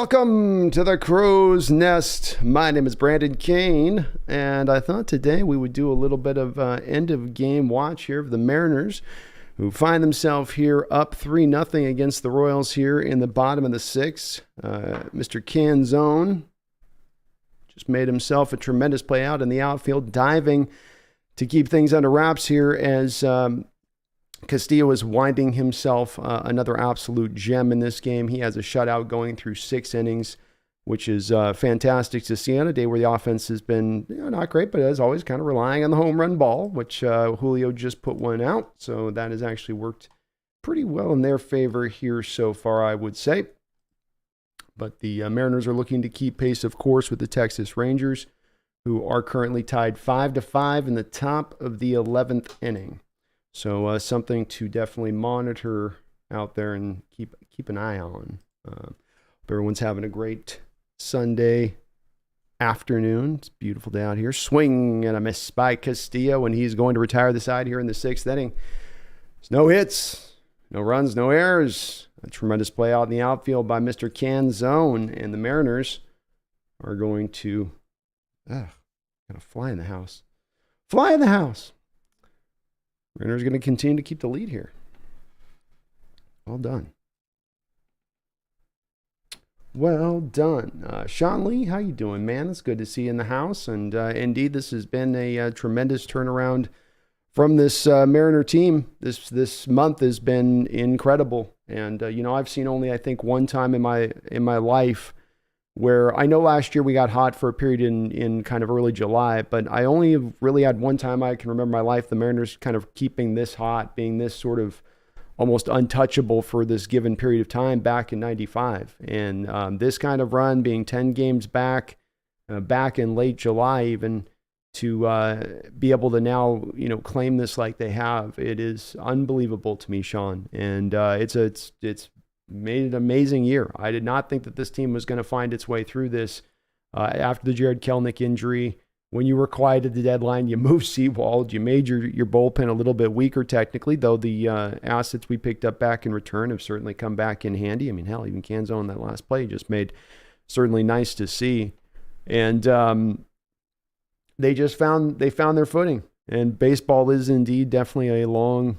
Welcome to the Crow's Nest. My name is Brandon Kane, and I thought today we would do a little bit of end of game watch here of the Mariners, who find themselves here up 3-0 against the Royals here in the bottom of the sixth. Mr. Canzone just made himself a tremendous play out in the outfield, diving to keep things under wraps here as Castillo is winding himself another absolute gem in this game. He has a shutout going through 6 innings, which is fantastic to see on a day where the offense has been not great, but as always kind of relying on the home run ball, which Julio just put one out. So that has actually worked pretty well in their favor here so far, I would say. But the Mariners are looking to keep pace, of course, with the Texas Rangers, who are currently tied 5-5 in the top of the 11th inning. So something to definitely monitor out there and keep an eye on. Everyone's having a great Sunday afternoon. It's a beautiful day out here. Swing and a miss by Castillo, and he's going to retire the side here in the 6th inning. There's no hits, no runs, no errors. A tremendous play out in the outfield by Mr. Canzone, and the Mariners are going to kind of fly in the house. Fly in the house. Mariners going to continue to keep the lead here. Well done. Well done. Sean Lee, how you doing, man? It's good to see you in the house. And indeed, this has been a tremendous turnaround from this Mariner team. This month has been incredible. And, I've seen only, I think, one time in my life where I know last year we got hot for a period in kind of early July, but I only have really had one time I can remember in my life the Mariners kind of keeping this hot, being this sort of almost untouchable for this given period of time back in 95. And this kind of run, being 10 games back in late July even, to be able to now, claim this like they have, it is unbelievable to me, Sean. And it's made an amazing year. I did not think that this team was going to find its way through this after the Jared Kelenic injury. When you were quiet at the deadline, you moved Seawald. You made your bullpen a little bit weaker technically, though the assets we picked up back in return have certainly come back in handy. I mean, hell, even Canzone, that last play just made certainly nice to see. And they found their footing. And baseball is indeed definitely a long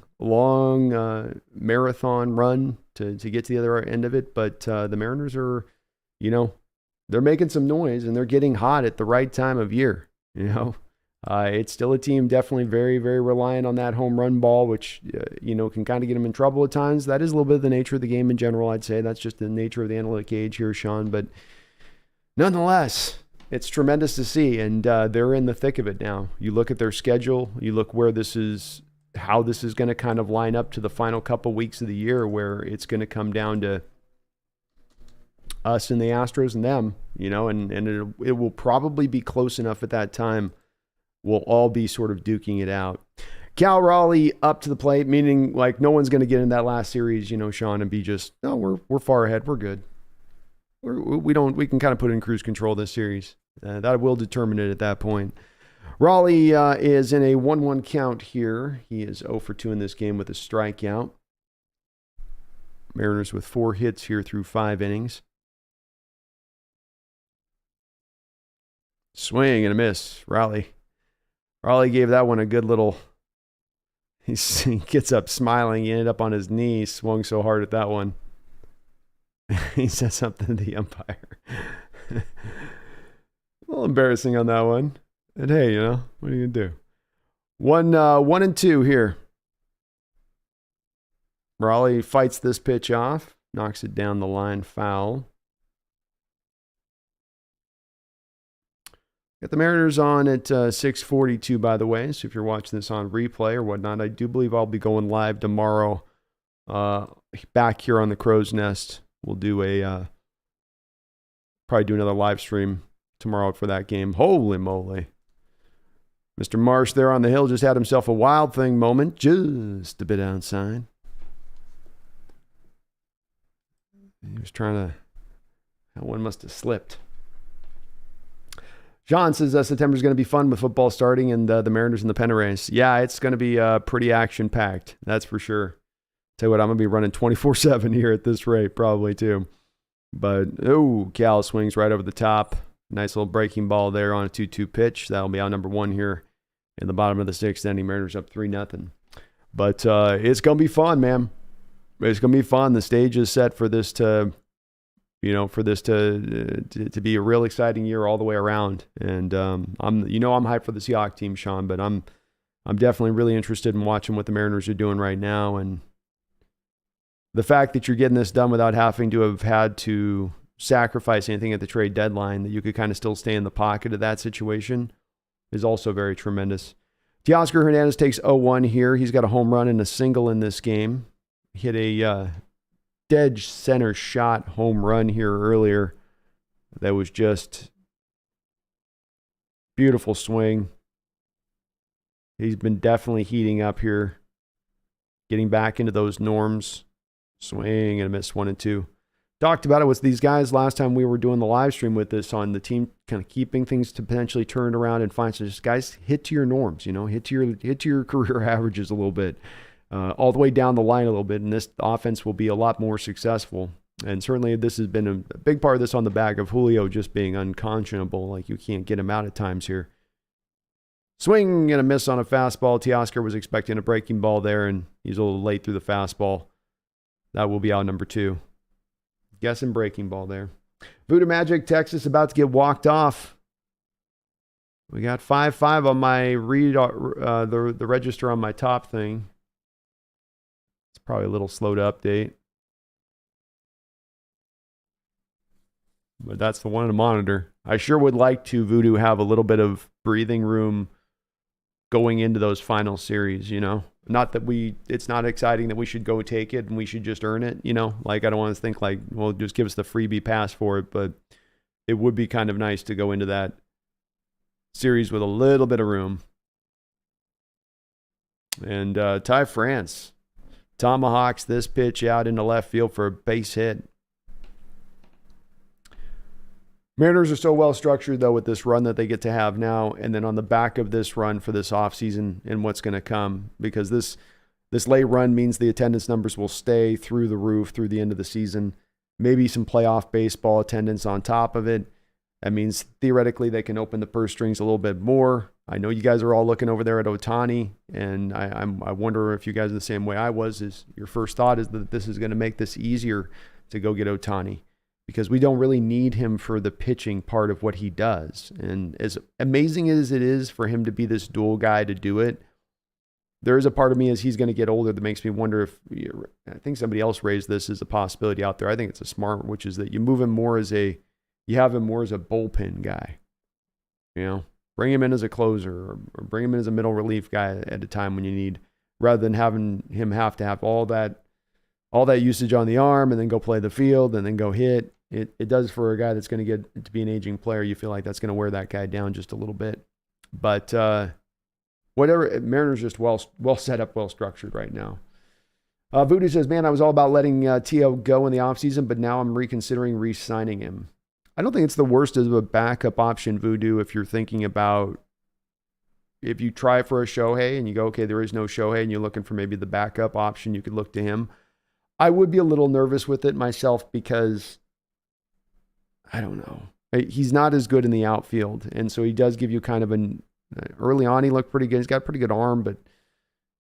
marathon run to get to the other end of it. But the Mariners are, they're making some noise and they're getting hot at the right time of year. It's still a team definitely very, very reliant on that home run ball, which, can kind of get them in trouble at times. That is a little bit of the nature of the game in general, I'd say. That's just the nature of the analytic age here, Sean. But nonetheless, it's tremendous to see, and they're in the thick of it now. You look at their schedule, you look how this is going to kind of line up to the final couple weeks of the year, where it's going to come down to us and the Astros and them, and it will probably be close enough at that time. We'll all be sort of duking it out. Cal Raleigh up to the plate, meaning like no one's going to get in that last series, Sean, and be just, no, we're far ahead, we're good. We can kind of put in cruise control this series. That will determine it at that point. Raleigh is in a 1-1 count here. He is 0 for 2 in this game with a strikeout. Mariners with 4 hits here through 5 innings. Swing and a miss. Raleigh gave that one a good little... He gets up smiling. He ended up on his knee. Swung so hard at that one. He says something to the umpire. A little embarrassing on that one. And hey, what are you going to do? 1-2 here. Raleigh fights this pitch off. Knocks it down the line, foul. Got the Mariners on at 6:42, by the way. So if you're watching this on replay or whatnot, I do believe I'll be going live tomorrow back here on the Crow's Nest. We'll do probably do another live stream tomorrow for that game. Holy moly. Mr. Marsh there on the hill just had himself a Wild Thing moment, just a bit outside. He was trying to, that one must have slipped. John says September is going to be fun with football starting and the Mariners in the pennant race. Yeah, it's going to be pretty action-packed, that's for sure. Tell you what, I'm going to be running 24/7 here at this rate, probably too. But, Cal swings right over the top. Nice little breaking ball there on a 2-2 pitch. That'll be out number 1 here in the bottom of the 6th inning. Mariners up 3-0. But it's going to be fun, man. It's going to be fun. The stage is set for this to be a real exciting year all the way around. And I'm hyped for the Seahawks team, Sean, but I'm definitely really interested in watching what the Mariners are doing right now. And the fact that you're getting this done without having to have had to sacrifice anything at the trade deadline, that you could kind of still stay in the pocket of that situation, is also very tremendous. Teoscar Hernandez takes 0-1 here. He's got a home run and a single in this game. Hit a dead center shot home run here earlier. That was just beautiful swing. He's been definitely heating up here, getting back into those norms. Swing and a miss, 1-2. Talked about it with these guys last time we were doing the live stream with this on the team, kind of keeping things to potentially turn around and find some guys hit to your norms, hit to your career averages a little bit, all the way down the line a little bit, and this offense will be a lot more successful. And certainly this has been a big part of this on the back of Julio just being unconscionable, like you can't get him out at times here. Swing and a miss on a fastball. Teoscar was expecting a breaking ball there, and he's a little late through the fastball. That will be out number 2. Guessing breaking ball there. Voodoo Magic, Texas, about to get walked off. We got 5-5 on my read, the register on my top thing. It's probably a little slow to update. But that's the one to monitor. I sure would like to, Voodoo, have a little bit of breathing room going into those final series, Not that it's not exciting that we should go take it and we should just earn it, Like, I don't want to think like, well, just give us the freebie pass for it, but it would be kind of nice to go into that series with a little bit of room. And Ty France tomahawks this pitch out into left field for a base hit. Mariners are so well structured, though, with this run that they get to have now, and then on the back of this run for this offseason and what's going to come, because this late run means the attendance numbers will stay through the roof through the end of the season. Maybe some playoff baseball attendance on top of it. That means theoretically they can open the purse strings a little bit more. I know you guys are all looking over there at Ohtani, and I wonder if you guys are the same way I was. Is your first thought is that this is going to make this easier to go get Ohtani? Because we don't really need him for the pitching part of what he does. And as amazing as it is for him to be this dual guy to do it, there is a part of me as he's going to get older that makes me wonder if, I think somebody else raised this as a possibility out there. I think it's a smart, which is that you move him more you have him more as a bullpen guy. Bring him in as a closer or bring him in as a middle relief guy at a time when you need, rather than having him have to have all that usage on the arm and then go play the field and then go hit. It does for a guy that's going to get to be an aging player. You feel like that's going to wear that guy down just a little bit. But whatever, Mariners just well set up, well structured right now. Voodoo says, man, I was all about letting T.O. go in the offseason, but now I'm reconsidering re-signing him. I don't think it's the worst of a backup option, Voodoo, if you're thinking about, if you try for a Shohei and you go, okay, there is no Shohei, and you're looking for maybe the backup option, you could look to him. I would be a little nervous with it myself because, I don't know, he's not as good in the outfield. And so he does give you kind of early on, he looked pretty good. He's got a pretty good arm, but,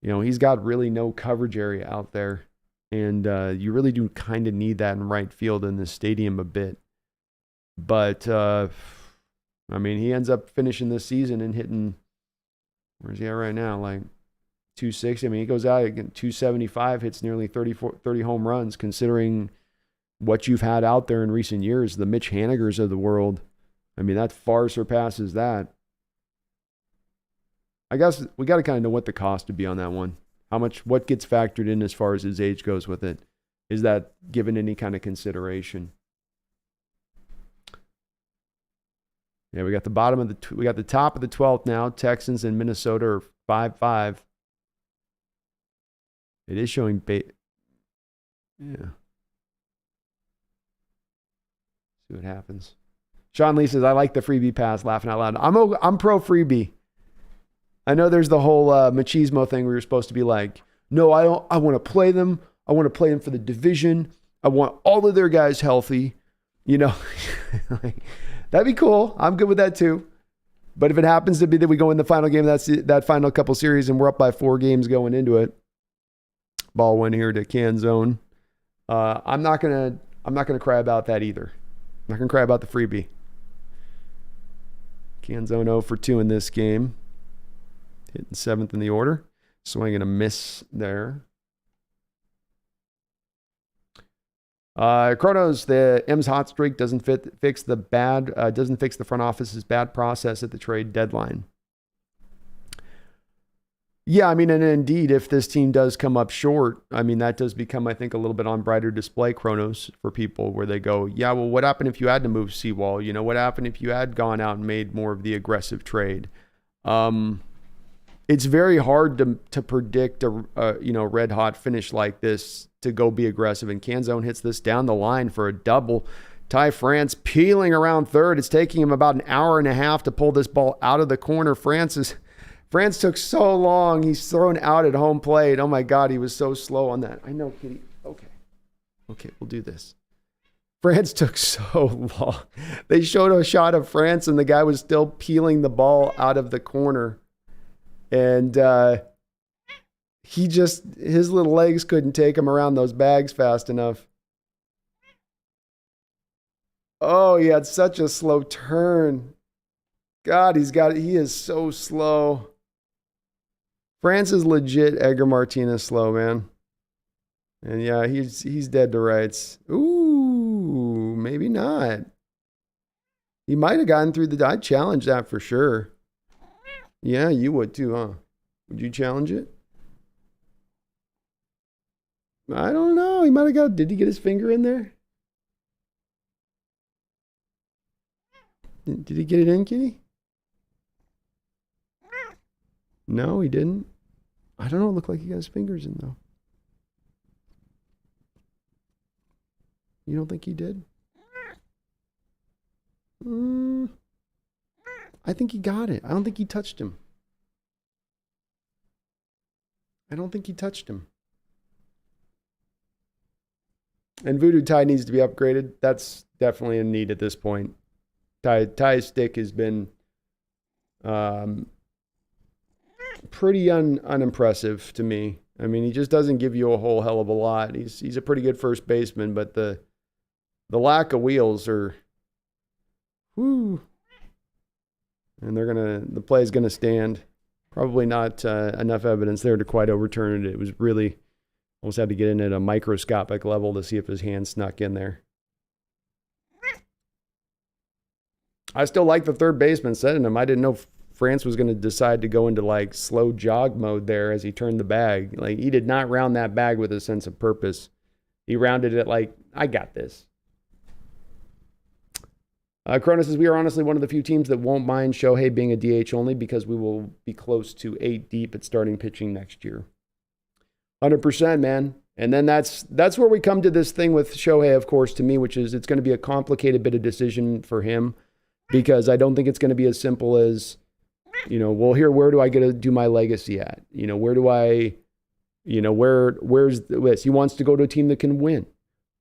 he's got really no coverage area out there. And you really do kind of need that in right field in this stadium a bit. But, he ends up finishing this season and hitting, where's he at right now? Like 260. He goes out again, 275, hits nearly 30 home runs, considering what you've had out there in recent years, the Mitch Hanigers of the world. That far surpasses that. I guess we got to kind of know what the cost would be on that one. What gets factored in as far as his age goes with it? Is that given any kind of consideration? Yeah, we got the top of the 12th now. Texans and Minnesota are 5-5. It is showing yeah. See what happens. Sean Lee says, I like the freebie pass, laughing out loud. I'm pro freebie. I know there's the whole machismo thing where you're supposed to be like, no, I don't. I want to play them. I want to play them for the division. I want all of their guys healthy. You know, like, that'd be cool. I'm good with that too. But if it happens to be that we go in the final game, that's that final couple series, and we're up by 4 games going into it, ball went here to Canzone. I'm not gonna cry about that either. I'm not gonna cry about the freebie. Canzone 0 for 2 in this game. Hitting 7th in the order. Swing and a miss there. Kronos, the M's hot streak doesn't fix the front office's bad process at the trade deadline. Yeah, I mean, and indeed, if this team does come up short, I mean, that does become, I think, a little bit on brighter display, Kronos, for people where they go, yeah, well, what happened if you had to move Seawall? You know, what happened if you had gone out and made more of the aggressive trade? It's very hard to predict a red hot finish like this to go be aggressive. And Canzone hits this down the line for a double. Ty France peeling around third. It's taking him about an hour and a half to pull this ball out of the corner. France took so long. He's thrown out at home plate. Oh my God, he was so slow on that. I know, Kitty. Okay, we'll do this. France took so long. They showed a shot of France and the guy was still peeling the ball out of the corner. And his little legs couldn't take him around those bags fast enough. Oh, he had such a slow turn. God, he is so slow. France is legit Edgar Martinez slow, man. And yeah, he's dead to rights. Ooh, maybe not. He might have gotten through I'd challenge that for sure. Yeah, you would too, huh? Would you challenge it? I don't know. He might have did he get his finger in there? Did he get it in, Kitty? No, he didn't. I don't know. It looked like he got his fingers in, though. You don't think he did? I think he got it. I don't think he touched him. And Voodoo Ty needs to be upgraded. That's definitely in need at this point. Ty's stick has been pretty unimpressive to me. I mean, he just doesn't give you a whole hell of a lot. He's a pretty good first baseman, but the lack of wheels are, whoo. And the play is gonna stand. Probably not enough evidence there to quite overturn it. It was really almost had to get in at a microscopic level to see if his hand snuck in there. I still like the third baseman setting him. I didn't know France was going to decide to go into like slow jog mode there as he turned the bag. Like, he did not round that bag with a sense of purpose. He rounded it like, I got this. Cronus says, we are honestly one of the few teams that won't mind Shohei being a DH only because we will be close to 8 deep at starting pitching next year. 100%, man. And then that's where we come to this thing with Shohei, of course, to me, which is it's going to be a complicated bit of decision for him because I don't think it's going to be as simple as, well, where do I get to do my legacy at? Where do I, where's this? He wants to go to a team that can win.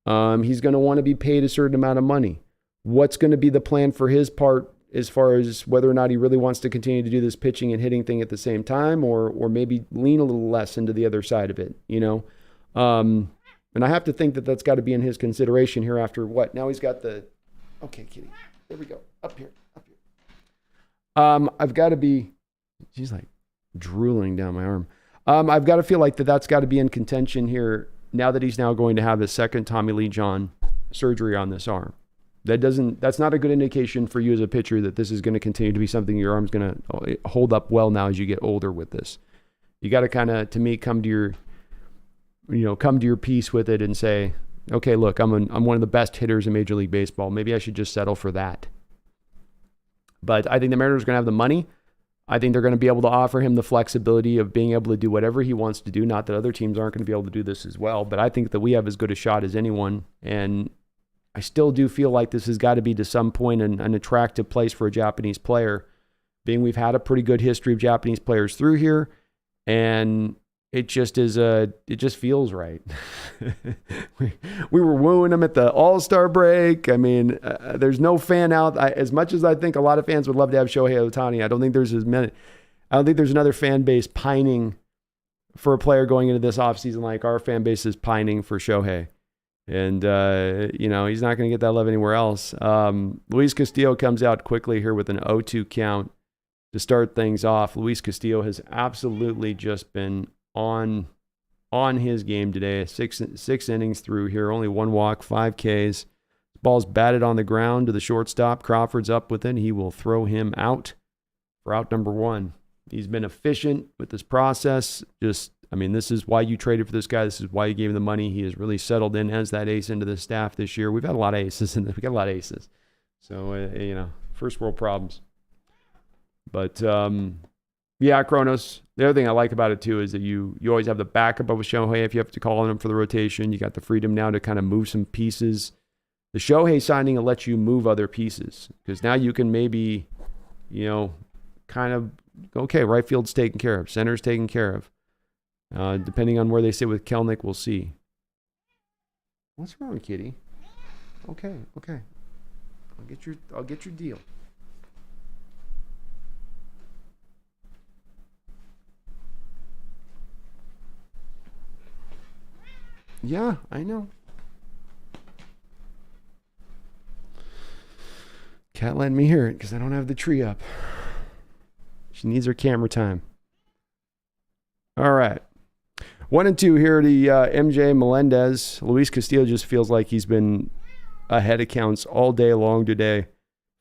He's going to want to be paid a certain amount of money. What's going to be the plan for his part as far as whether or not he really wants to continue to do this pitching and hitting thing at the same time or maybe lean a little less into the other side of it, And I have to think that that's got to be in his consideration here after what? Now he's got okay, Kitty, there we go. Up here. I've got to be, she's like drooling down my arm. I've got to feel like that's got to be in contention here now that he's now going to have his second Tommy Lee John surgery on this arm. That's not a good indication for you as a pitcher that this is going to continue to be something your arm's going to hold up well now as you get older with this. You got to kind of, to me, come to your peace with it and say, okay, look, I'm one of the best hitters in Major League Baseball. Maybe I should just settle for that. But I think the Mariners are going to have the money. I think they're going to be able to offer him the flexibility of being able to do whatever he wants to do. Not that other teams aren't going to be able to do this as well, but I think that we have as good a shot as anyone. And I still do feel like this has got to be to some point an attractive place for a Japanese player, being we've had a pretty good history of Japanese players through here. And it just is it just feels right. we were wooing him at the All-Star break. I mean, there's no fan out. As much as I think a lot of fans would love to have Shohei Ohtani, I don't think there's another fan base pining for a player going into this offseason like our fan base is pining for Shohei. And, he's not going to get that love anywhere else. Luis Castillo comes out quickly here with an 0-2 count to start things off. Luis Castillo has absolutely just been on his game today. Six innings through here, only 1 walk, 5 Ks. Ball's batted on the ground to the shortstop. Crawford's up with it. He will throw him out for out number 1. He's been efficient with this process. This is why you traded for this guy. This is why you gave him the money. He has really settled in as that ace into the staff this year. We've had a lot of aces, and we got a lot of aces. So, first world problems. But, Kronos. The other thing I like about it, too, is that you always have the backup of a Shohei if you have to call on him for the rotation. You got the freedom now to kind of move some pieces. The Shohei signing will let you move other pieces because now you can maybe, kind of, okay, right field's taken care of. Center's taken care of. Depending on where they sit with Kelnick, we'll see. What's wrong, kitty? Okay. I'll get your deal. Yeah, I know. Cat letting me hear it because I don't have the tree up. She needs her camera time. All right. 1 and 2 here, the MJ Melendez. Luis Castillo just feels like he's been ahead of counts all day long today.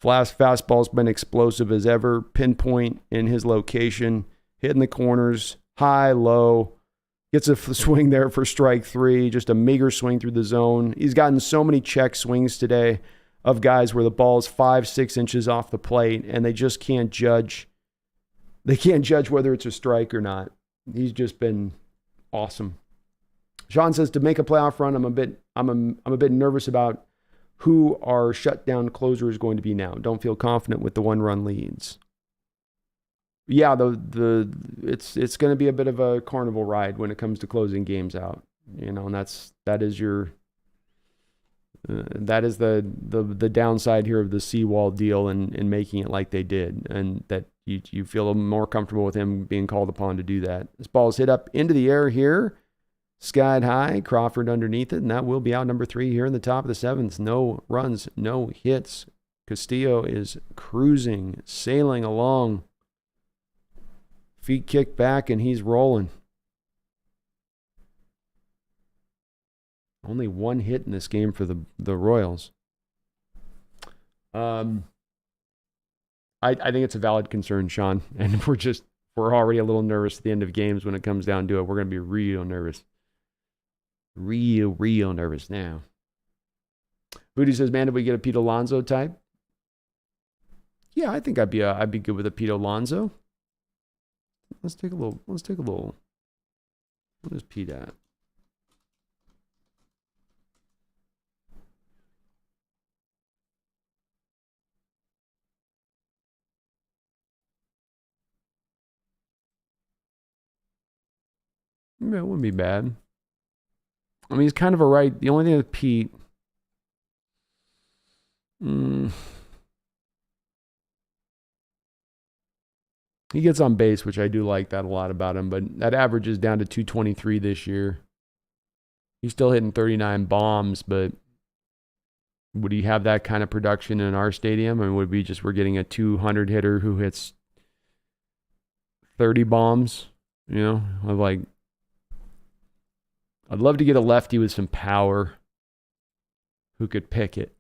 Fastball's been explosive as ever. Pinpoint in his location. Hitting the corners. High, low. Gets a swing there for strike 3. Just a meager swing through the zone. He's gotten so many check swings today of guys where the ball's 5-6 inches off the plate and they just can't judge. They can't judge whether it's a strike or not. He's just been awesome. Sean says to make a playoff run, I'm a bit nervous about who our shutdown closer is going to be now. Don't feel confident with the 1-run leads. Yeah, it's going to be a bit of a carnival ride when it comes to closing games out, and that is the downside here of the Seawall deal and making it like they did, and that you feel more comfortable with him being called upon to do that. This ball's hit up into the air here, skied high, Crawford underneath it, and that will be out number 3 here in the top of the 7th. No runs, no hits. Castillo is cruising, sailing along. Feet kicked back, and he's rolling. Only 1 hit in this game for the Royals. I think it's a valid concern, Sean. And we're already a little nervous at the end of games when it comes down to it. We're going to be real nervous. Real nervous now. Booty says, man, did we get a Pete Alonso type? Yeah, I think I'd be good with a Pete Alonso. Let's take a little. What is Pete at? Yeah, it wouldn't be bad. I mean, he's kind of a right. The only thing with Pete. He gets on base, which I do like that a lot about him, but that average is down to 223 this year. He's still hitting 39 bombs, but would he have that kind of production in our stadium? I mean, we're getting a 200 hitter who hits 30 bombs, I'd love to get a lefty with some power who could pick it.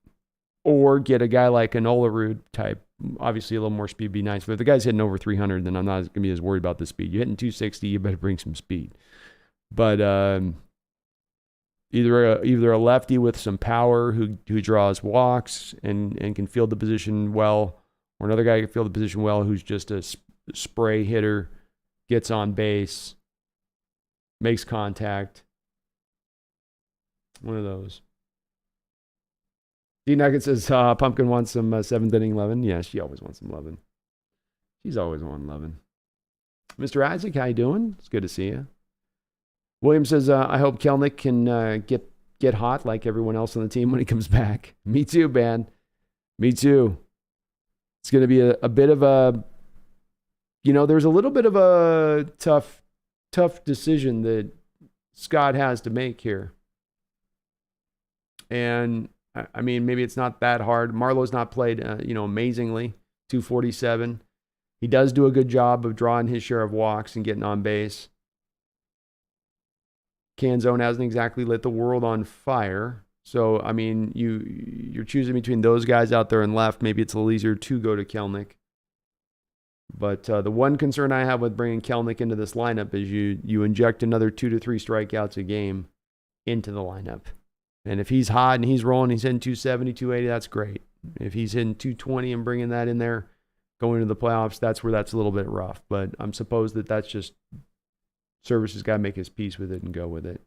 Or get a guy like an Olerud type. Obviously, a little more speed would be nice. But if the guy's hitting over 300, then I'm not going to be as worried about the speed. You're hitting 260, you better bring some speed. But either a lefty with some power who draws walks and can field the position well, or another guy who can field the position well who's just a spray hitter, gets on base, makes contact. One of those. D-Nugget says, Pumpkin wants some 7th inning lovin'. Yeah, she always wants some lovin'. She's always wanting lovin'. Mr. Isaac, how you doing? It's good to see you. William says, I hope Kelnick can get hot like everyone else on the team when he comes back. Me too, man. Me too. It's going to be a bit of a, there's a little bit of a tough decision that Scott has to make here. And I mean, maybe it's not that hard. Marlowe's not played, amazingly. 247. He does do a good job of drawing his share of walks and getting on base. Canzone hasn't exactly lit the world on fire. So, I mean, you're choosing between those guys out there and left. Maybe it's a little easier to go to Kelnick. But the one concern I have with bringing Kelnick into this lineup is you inject another 2 to 3 strikeouts a game into the lineup. And if he's hot and he's rolling, he's hitting 270, 280, that's great. If he's hitting 220 and bringing that in there, going into the playoffs, that's where that's a little bit rough. But I'm supposed that's just Service has got to make his peace with it and go with it.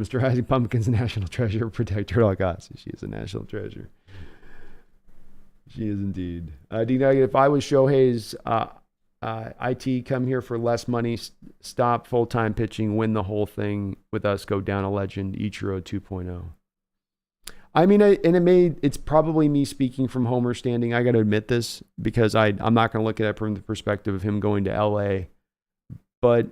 Mr. Isaac Pumpkin's a national treasure. Protect her like us. She is a national treasure. She is indeed. If I was Shohei's IT, come here for less money, stop full-time pitching, win the whole thing with us, go down a legend, Ichiro 2.0. I mean, it's probably me speaking from Homer standing. I got to admit this because I'm not going to look at it from the perspective of him going to LA. But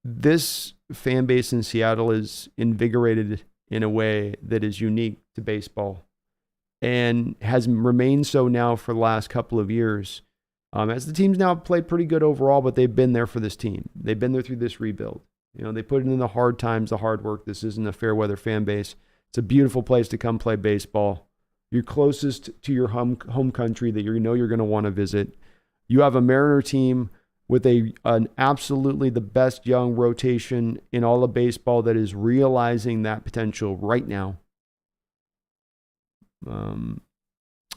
this fan base in Seattle is invigorated in a way that is unique to baseball and has remained so now for the last couple of years. As the team's now played pretty good overall, but they've been there for this team. They've been there through this rebuild. They put in the hard times, the hard work. This isn't a fair weather fan base. It's a beautiful place to come play baseball. You're closest to your home country that you're going to want to visit. You have a Mariner team with an absolutely the best young rotation in all of baseball that is realizing that potential right now.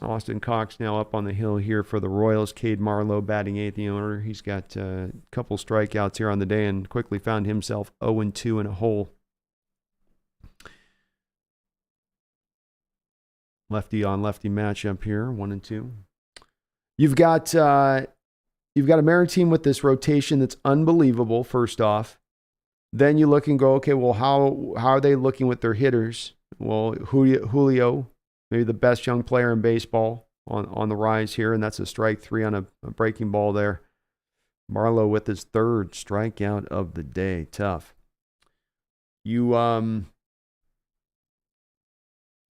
Austin Cox now up on the hill here for the Royals. Cade Marlowe batting eighth in the order. He's got a couple strikeouts here on the day and quickly found himself 0-2 in a hole. Lefty on lefty matchup here, 1-2. You've got a Mariner team with this rotation that's unbelievable. First off, then you look and go, okay, well, how are they looking with their hitters? Well, Julio, maybe the best young player in baseball on the rise here, and that's a strike 3 on a breaking ball there. Marlowe with his third strikeout of the day. Tough.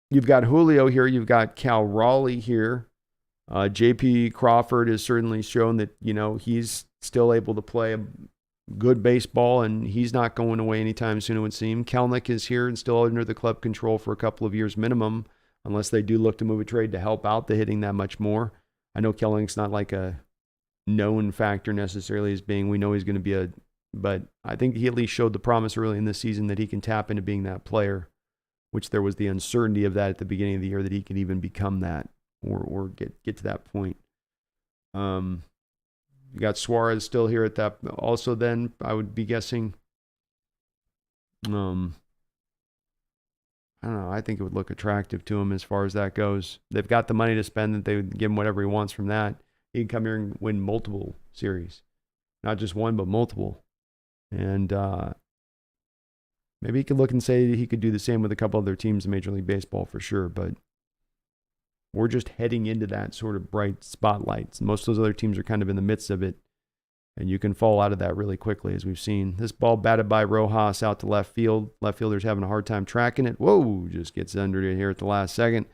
You've got Julio here. You've got Cal Raleigh here. J.P. Crawford has certainly shown that, he's still able to play good baseball, and he's not going away anytime soon, it would seem. Kelnick is here and still under the club control for a couple of years minimum, unless they do look to move a trade to help out the hitting that much more. I know Kelnick's not like a known factor necessarily as being, we know he's going to be but I think he at least showed the promise early in this season that he can tap into being that player, which there was the uncertainty of that at the beginning of the year that he could even become that or get to that point. You got Suarez still here at that. Also, then I would be guessing. I don't know. I think it would look attractive to him as far as that goes. They've got the money to spend, that they would give him whatever he wants from that. He can come here and win multiple series, not just one, but multiple. And maybe he could look and say he could do the same with a couple other teams in Major League Baseball for sure. But we're just heading into that sort of bright spotlight. Most of those other teams are kind of in the midst of it, and you can fall out of that really quickly, as we've seen. This ball batted by Rojas out to left field. Left fielder's having a hard time tracking it. Whoa, just gets under it here at the last second.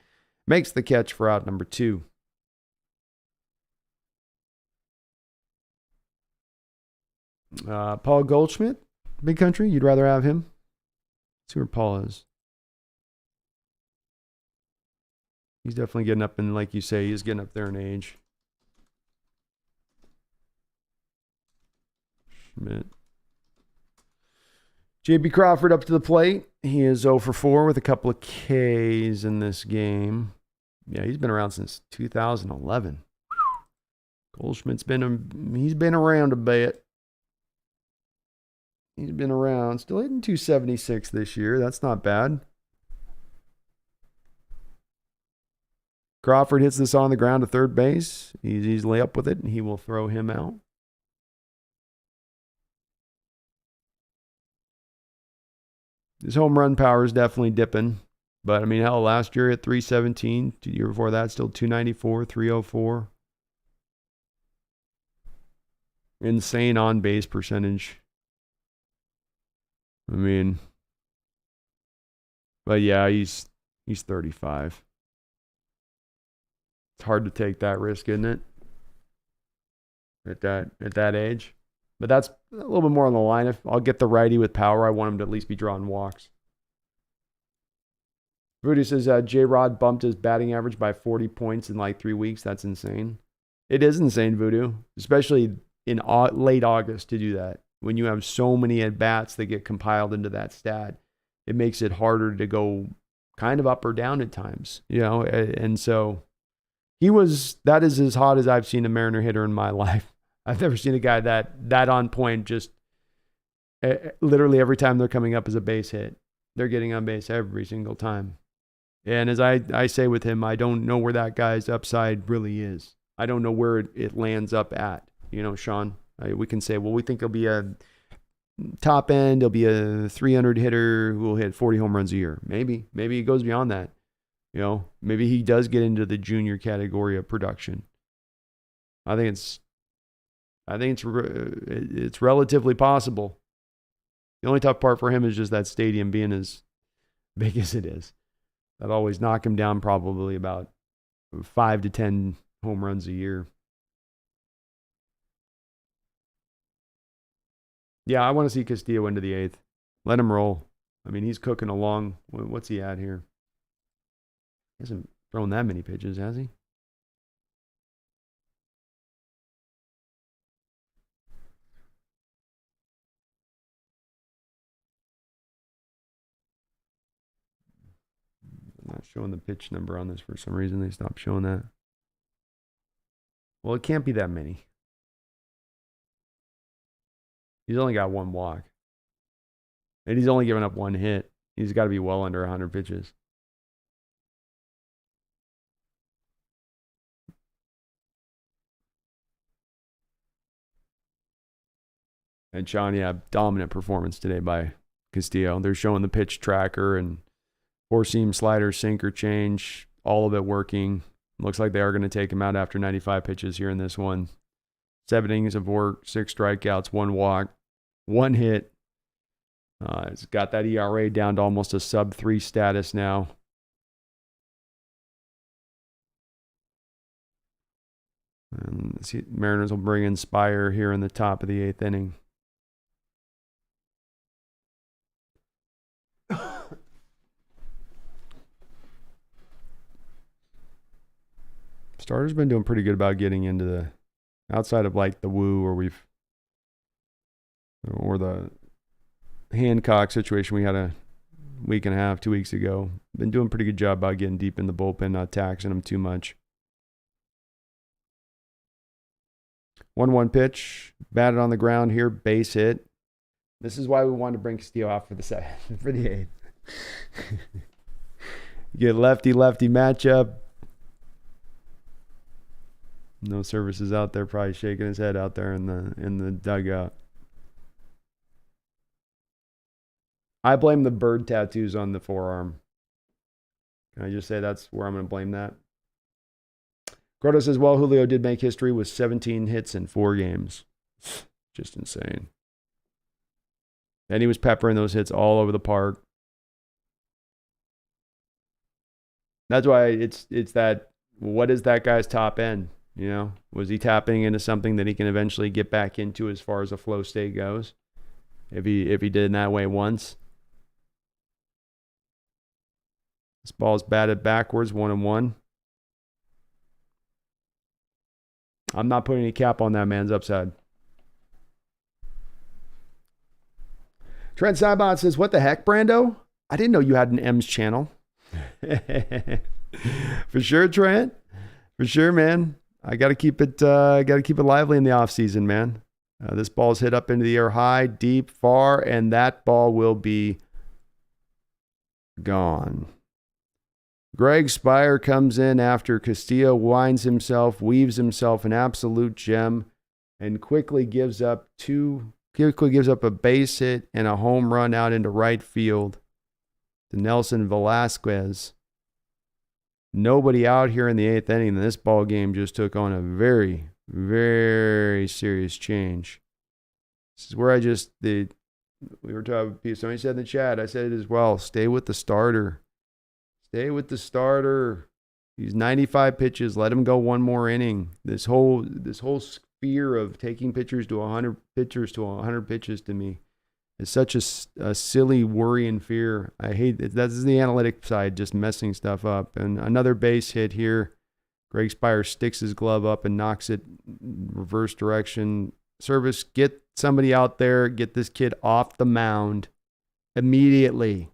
Makes the catch for out number 2. Paul Goldschmidt, Big Country. You'd rather have him? Let's see where Paul is. He's definitely getting up, and like you say, he's getting up there in age. Schmidt. J.B. Crawford up to the plate. He is 0 for 4 with a couple of Ks in this game. Yeah, he's been around since 2011. Goldschmidt's he's been around a bit. He's been around. Still hitting 276 this year. That's not bad. Crawford hits this on the ground to third base. He's easily up with it, and he will throw him out. His home run power is definitely dipping. But, I mean, hell, last year at 317. The year before that, still 294, 304. Insane on-base percentage. I mean, but yeah, he's 35. It's hard to take that risk, isn't it? At that age. But that's a little bit more on the line. If I'll get the righty with power, I want him to at least be drawing walks. Voodoo says J-Rod bumped his batting average by 40 points in like 3 weeks. That's insane. It is insane, Voodoo, especially in late August to do that. When you have so many at-bats that get compiled into that stat, it makes it harder to go kind of up or down at times, and so that is as hot as I've seen a Mariner hitter in my life. I've never seen a guy that on point, just literally every time they're coming up as a base hit, they're getting on base every single time. And as I say with him, I don't know where that guy's upside really is. I don't know where it lands up at, Sean. We can say, well, we think he'll be a top end. He'll be a 300 hitter who will hit 40 home runs a year. Maybe he goes beyond that. Maybe he does get into the junior category of production. I think it's relatively possible. The only tough part for him is just that stadium being as big as it is. That'll always knock him down probably about 5 to 10 home runs a year. Yeah, I want to see Castillo into the 8th. Let him roll. I mean, he's cooking along. What's he at here? He hasn't thrown that many pitches, has he? I'm not showing the pitch number on this for some reason. They stopped showing that. Well, it can't be that many. He's only got 1 walk. And he's only given up 1 hit. He's got to be well under 100 pitches. And Sean, yeah, dominant performance today by Castillo. They're showing the pitch tracker and 4-seam slider, sinker change, all of it working. Looks like they are going to take him out after 95 pitches here in this one. 7 innings of work, 6 strikeouts, 1 walk, 1 hit. It's got that ERA down to almost a sub-3 status now. And see, Mariners will bring in Spire here in the top of the 8th inning. Starter's been doing pretty good about getting into the outside of like the Woo or the Hancock situation we had a week and a half, 2 weeks ago. Been doing a pretty good job about getting deep in the bullpen, not taxing them too much. 1-1 pitch, batted on the ground here, base hit. This is why we wanted to bring Castillo out for the 8th. Get lefty-lefty matchup. No services out there, probably shaking his head out there in the dugout. I blame the bird tattoos on the forearm. Can I just say that's where I'm going to blame that? Grotto says, well, Julio did make history with 17 hits in 4 games. Just insane. And he was peppering those hits all over the park. That's why it's that, what is that guy's top end? Was he tapping into something that he can eventually get back into as far as a flow state goes? If he did in that way once. This ball's batted backwards, 1-1. I'm not putting any cap on that man's upside. Trent Saibot says, what the heck, Brando? I didn't know you had an M's channel. For sure, Trent. For sure, man. I got to keep it lively in the offseason, man. This ball's hit up into the air high, deep, far, and that ball will be gone. Greg Spire comes in after Castillo weaves himself an absolute gem, and quickly gives up a base hit and a home run out into right field. to Nelson Velasquez. Nobody out here in the 8th inning. This ball game just took on a very, very serious change. This is where we were talking, somebody said in the chat, I said it as well, stay with the starter. Stay with the starter. He's 95 pitches. Let him go one more inning. This whole sphere of taking pitchers to 100 pitchers to 100 pitches to me is such a silly worry and fear. I hate it. That's the analytic side just messing stuff up. And another base hit here. Greg Spire sticks his glove up and knocks it reverse direction. Service, get somebody out there. Get this kid off the mound immediately.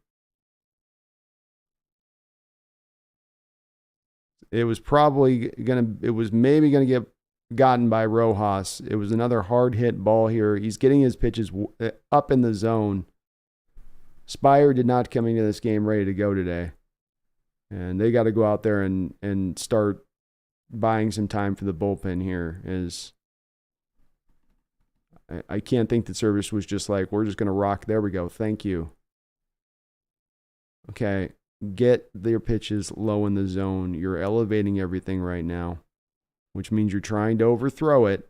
It was maybe going to get gotten by Rojas. It was another hard hit ball here. He's getting his pitches up in the zone. Spire did not come into this game ready to go today. And they got to go out there and start buying some time for the bullpen here. I can't think that Service was just like, we're just going to rock. There we go. Thank you. Okay. Get their pitches low in the zone. You're elevating everything right now, which means you're trying to overthrow it.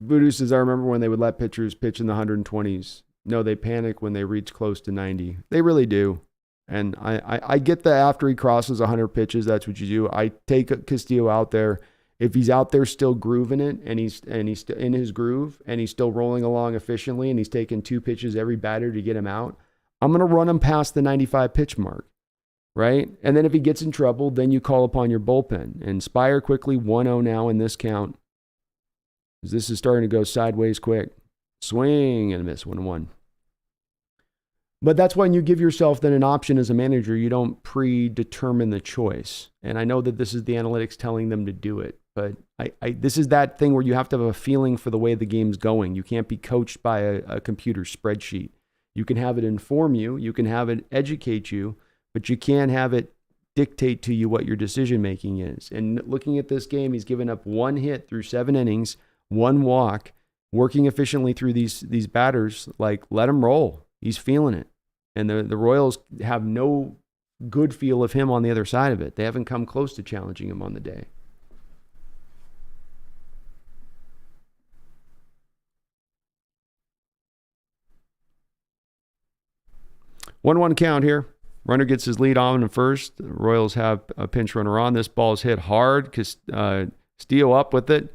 Voodoo says, I remember when they would let pitchers pitch in the 120s. No, they panic when they reach close to 90. They really do. And I get that after he crosses 100 pitches, that's what you do. I take Castillo out there. If he's out there still grooving it and he's in his groove and he's still rolling along efficiently and he's taking 2 pitches every batter to get him out, I'm going to run him past the 95 pitch mark, right? And then if he gets in trouble, then you call upon your bullpen. And Spire quickly 1-0 now in this count. This is starting to go sideways quick. Swing and a miss, 1-1. But that's when you give yourself then an option as a manager. You don't predetermine the choice. And I know that this is the analytics telling them to do it. But this is that thing where you have to have a feeling for the way the game's going. You can't be coached by a computer spreadsheet. You can have it inform you. You can have it educate you. But you can't have it dictate to you what your decision-making is. And looking at this game, he's given up 1 hit through 7 innings, 1 walk, working efficiently through these batters. Like, let him roll. He's feeling it. And the Royals have no good feel of him on the other side of it. They haven't come close to challenging him on the day. One count here. Runner gets his lead on in first. The Royals have a pinch runner on. This ball's hit hard. Castillo up with it.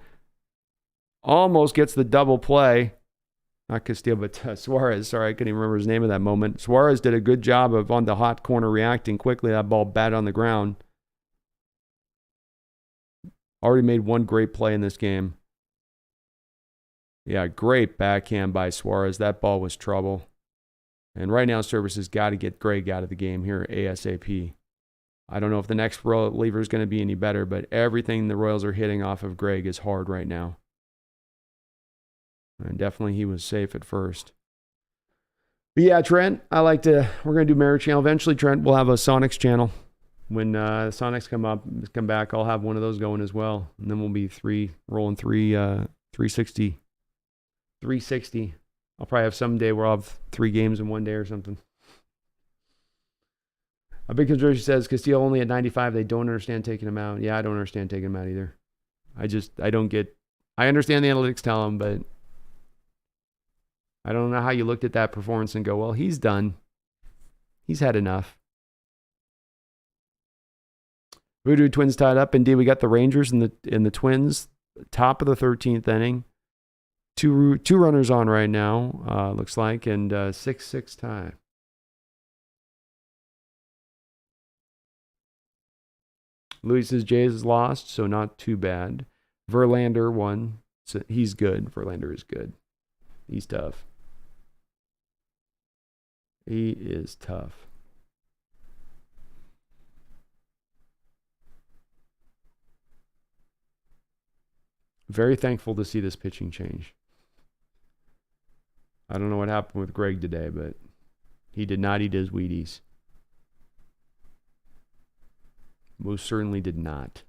Almost gets the double play. Not Castillo, but Suarez. Sorry, I couldn't even remember his name at that moment. Suarez did a good job of on the hot corner reacting quickly. That ball batted on the ground. Already made 1 great play in this game. Yeah, great backhand by Suarez. That ball was trouble. And right now, Service has got to get Greg out of the game here ASAP. I don't know if the next reliever is going to be any better, but everything the Royals are hitting off of Greg is hard right now. And definitely he was safe at first. But yeah, Trent, we're going to do Marriage Channel. Eventually, Trent, we'll have a Sonics channel. When Sonics come back, I'll have one of those going as well. And then we'll be 360. 360. I'll probably have some day where I'll have 3 games in one day or something. A big controversy says Castillo only at 95. They don't understand taking him out. Yeah, I don't understand taking him out either. I understand the analytics tell him, but I don't know how you looked at that performance and go, well, he's done. He's had enough. Voodoo Twins tied up. Indeed, we got the Rangers and the Twins, top of the 13th inning. Two runners on right now, looks like, and 6-6 tie. Luis's Jays is lost, so not too bad. Verlander won. So he's good. Verlander is good. He's tough. He is tough. Very thankful to see this pitching change. I don't know what happened with Greg today, but he did not eat his Wheaties. Most certainly did not.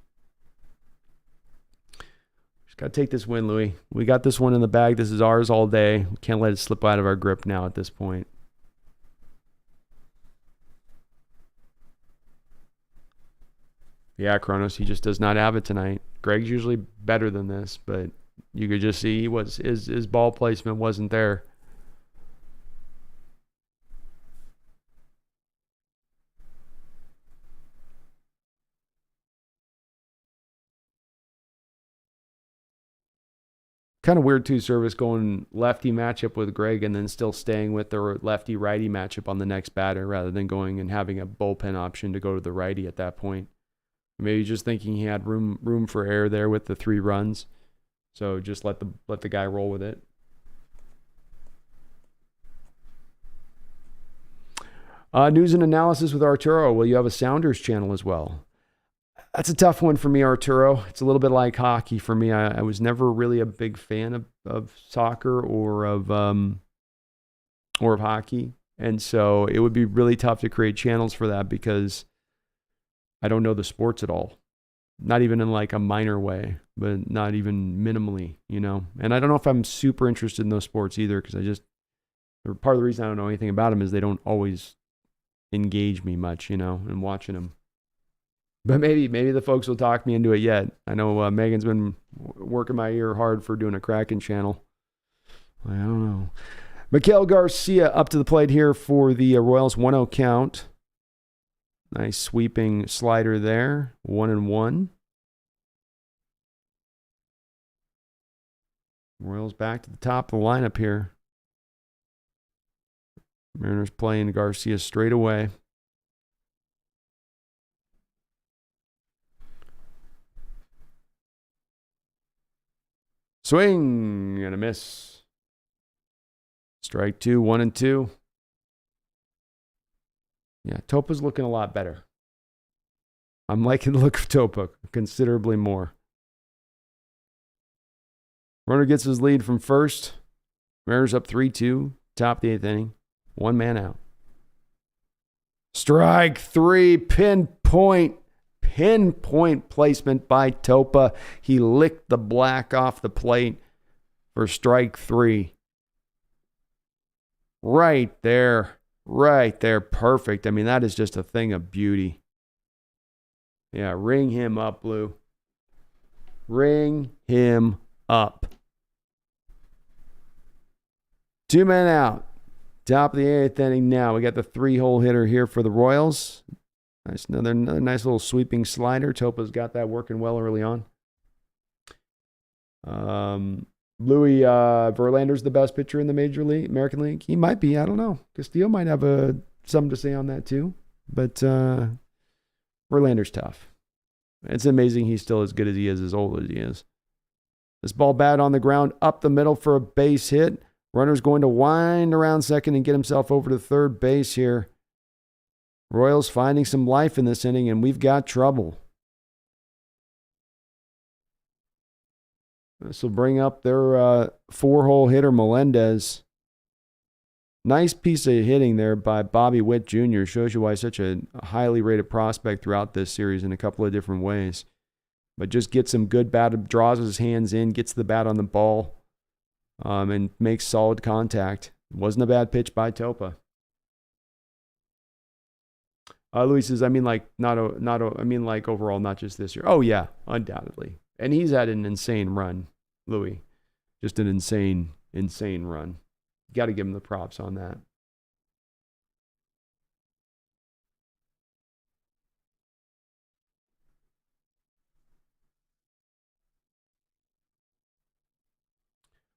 Got to take this win, Louis. We got this one in the bag. This is ours all day. We can't let it slip out of our grip now at this point. Yeah, Kronos, he just does not have it tonight. Greg's usually better than this, but you could just see his ball placement wasn't there. Kind of weird too, Service going lefty matchup with Greg and then still staying with the lefty righty matchup on the next batter rather than going and having a bullpen option to go to the righty at that point. Maybe just thinking he had room for error there with the 3 runs, so just let the guy roll with it. News and analysis with Arturo. Will you have a Sounders channel as well? That's a tough one for me, Arturo. It's a little bit like hockey for me. I was never really a big fan of soccer or of hockey, and so it would be really tough to create channels for that because I don't know the sports at all. Not even in like a minor way, but not even minimally, you know. And I don't know if I'm super interested in those sports either because part of the reason I don't know anything about them is they don't always engage me much, you know, in watching them. But maybe the folks will talk me into it yet. I know Megan's been working my ear hard for doing a Kraken channel. I don't know. Miguel Garcia up to the plate here for the Royals 1-0 count. Nice sweeping slider there. 1-1. Royals back to the top of the lineup here. Mariners playing Garcia straight away. Swing and a miss. Strike 2, 1-2. Yeah, Topa's looking a lot better. I'm liking the look of Topa considerably more. Runner gets his lead from first. Mariners up 3-2, top of the 8th inning. 1 man out. Strike 3, pinpoint placement by Topa. He licked the black off the plate for strike 3. Right there. Perfect. I mean, that is just a thing of beauty. Yeah, ring him up, Blue. Ring him up. 2 men out. Top of the 8th inning now. We got the 3-hole hitter here for the Royals. Nice, another nice little sweeping slider. Topa's got that working well early on. Louis Verlander's the best pitcher in the American League. He might be. I don't know. Castillo might have something to say on that too. But Verlander's tough. It's amazing he's still as good as he is, as old as he is. This ball batted on the ground up the middle for a base hit. Runner's going to wind around second and get himself over to third base here. Royals finding some life in this inning, and we've got trouble. This will bring up their 4-hole hitter, Melendez. Nice piece of hitting there by Bobby Witt Jr. Shows you why he's such a highly rated prospect throughout this series in a couple of different ways. But just gets some good bat, draws his hands in, gets the bat on the ball, and makes solid contact. Wasn't a bad pitch by Topa. Louis says, I mean like overall, not just this year. Oh yeah, undoubtedly. And he's had an insane run, Louis. Just an insane run. Got to give him the props on that.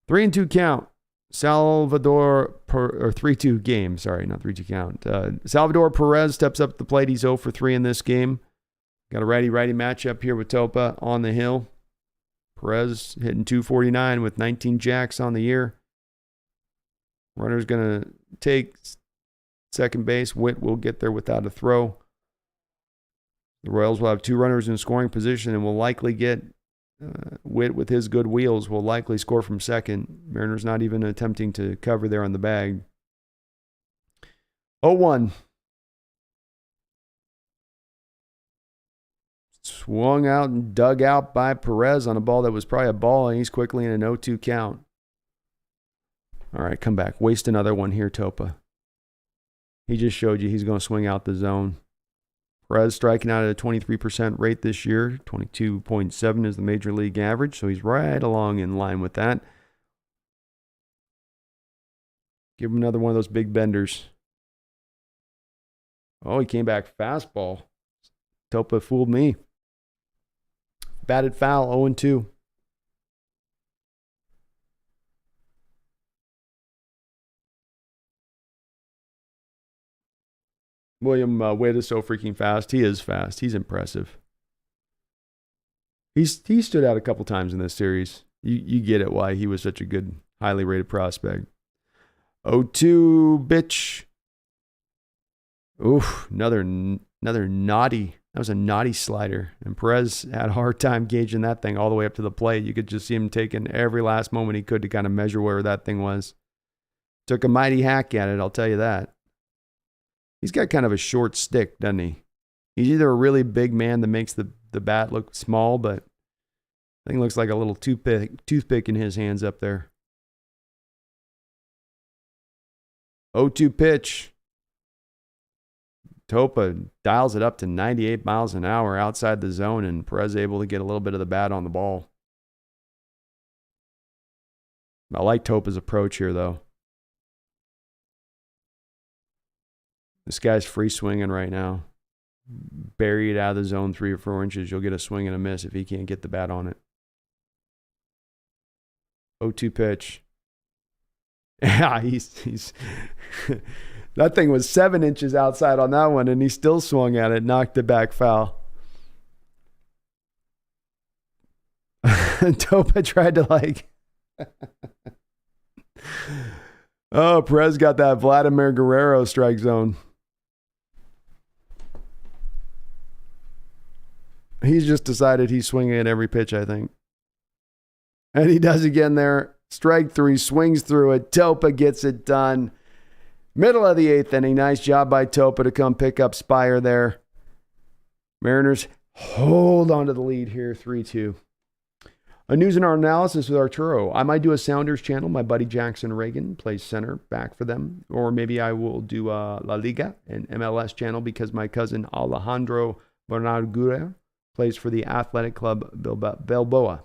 Three and 2 count. Salvador, or 3-2 game. Sorry, not 3-2 count. Salvador Perez steps up to the plate. He's 0 for 3 in this game. Got a righty-righty matchup here with Topa on the hill. Perez hitting .249 with 19 jacks on the year. Runner's going to take second base. Witt will get there without a throw. The Royals will have 2 runners in scoring position and will likely get Witt with his good wheels will likely score from second. Mariners not even attempting to cover there on the bag. 0-1. Swung out and dug out by Perez on a ball that was probably a ball, and he's quickly in an 0-2 count. All right, come back. Waste another one here, Topa. He just showed you he's going to swing out the zone. Perez striking out at a 23% rate this year. 22.7 is the major league average, so he's right along in line with that. Give him another one of those big benders. Oh, he came back fastball. Topa fooled me. Batted foul, 0-2. William Witt is so freaking fast. He is fast. He's impressive. He stood out a couple times in this series. You get it why he was such a good, highly rated prospect. 0-2, bitch. Oof, another naughty. That was a naughty slider. And Perez had a hard time gauging that thing all the way up to the plate. You could just see him taking every last moment he could to kind of measure where that thing was. Took a mighty hack at it, I'll tell you that. He's got kind of a short stick, doesn't he? He's either a really big man that makes the bat look small, but I think it looks like a little toothpick in his hands up there. 0-2 pitch. Topa dials it up to 98 miles an hour outside the zone, and Perez able to get a little bit of the bat on the ball. I like Topa's approach here, though. This guy's free swinging right now. Bury it out of the zone 3 or 4 inches. You'll get a swing and a miss if he can't get the bat on it. 0-2 pitch. Yeah, he's that thing was 7 inches outside on that one, and he still swung at it, knocked it back foul. Topa tried to Oh, Perez got that Vladimir Guerrero strike zone. He's just decided he's swinging at every pitch, I think. And he does again there. Strike 3, swings through it. Topa gets it done. Middle of the 8th inning. Nice job by Topa to come pick up Spire there. Mariners hold on to the lead here, 3-2. A news and our analysis with Arturo. I might do a Sounders channel. My buddy Jackson Reagan plays center back for them. Or maybe I will do La Liga, an MLS channel, because my cousin Alejandro Bernardo plays for the Athletic Club Balboa.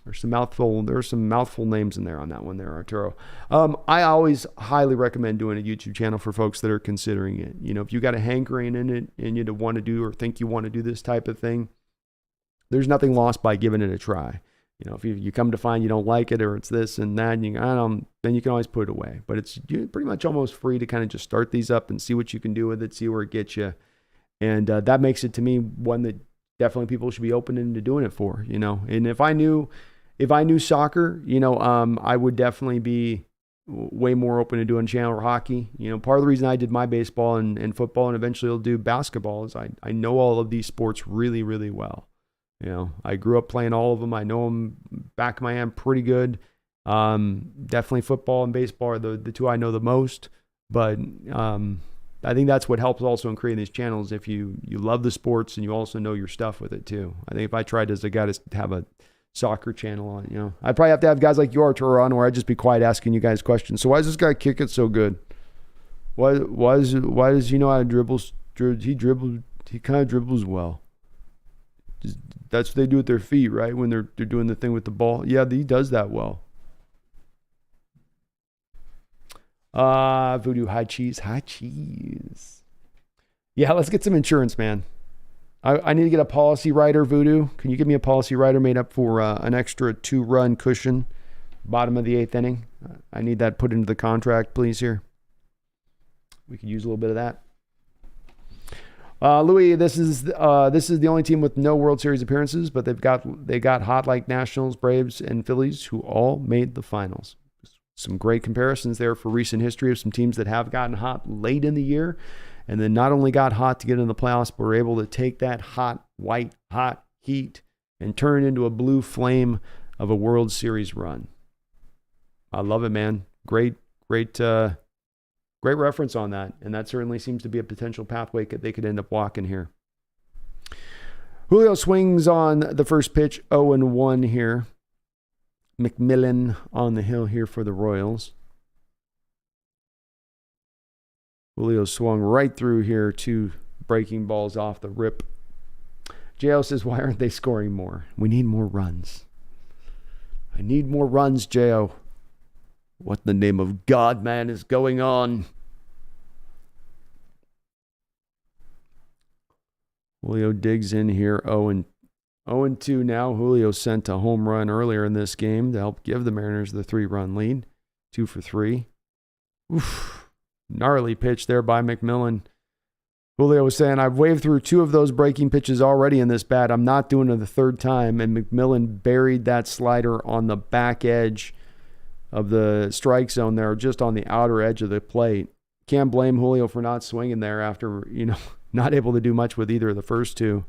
There's some mouthful names in there on that one there, Arturo. I always highly recommend doing a YouTube channel for folks that are considering it. You know, if you got a hankering in it and you want to do or think you want to do this type of thing, there's nothing lost by giving it a try. You know, if you come to find you don't like it or it's this and that, and then you can always put it away. But it's pretty much almost free to kind of just start these up and see what you can do with it, see where it gets you. And that makes it, to me, one that definitely people should be open into doing it for, you know. And if I knew soccer, you know, I would definitely be way more open to doing channel or hockey. You know, part of the reason I did my baseball and football and eventually will do basketball is I know all of these sports really, really well. You know, I grew up playing all of them. I know them back of my hand pretty good. Definitely football and baseball are the two I know the most. But I think that's what helps also in creating these channels. If you love the sports and you also know your stuff with it too. I think if I tried as a guy to have a soccer channel on, you know, I'd probably have to have guys like you, Arturo, on, where I'd just be quiet asking you guys questions. So why does this guy kick it so good? Why does he know how to dribble? He kind of dribbles well. That's what they do with their feet, right? When they're doing the thing with the ball. Yeah, he does that well. Voodoo, high cheese. Yeah, let's get some insurance, man. I need to get a policy rider, Voodoo. Can you give me a policy rider made up for an extra 2-run cushion, bottom of the 8th inning? I need that put into the contract, please, here. We could use a little bit of that. Louis, this is the only team with no World Series appearances, but they got hot like Nationals, Braves, and Phillies, who all made the finals. Some great comparisons there for recent history of some teams that have gotten hot late in the year, and then not only got hot to get into the playoffs, but were able to take that hot heat and turn it into a blue flame of a World Series run. I love it, man. Great reference on that, and that certainly seems to be a potential pathway they could end up walking here. Julio swings on the first pitch, 0-1 here. McMillan on the hill here for the Royals. Julio swung right through here, 2 breaking balls off the rip. Jo says, why aren't they scoring more? We need more runs. I need more runs, Jo. What in the name of God, man, is going on? Julio digs in here, 0-2 now. Julio sent a home run earlier in this game to help give the Mariners the 3-run lead. 2 for 3. Oof. Gnarly pitch there by McMillan. Julio was saying, I've waved through 2 of those breaking pitches already in this bat. I'm not doing it the 3rd time. And McMillan buried that slider on the back edge of the strike zone there, just on the outer edge of the plate. Can't blame Julio for not swinging there after, not able to do much with either of the first 2.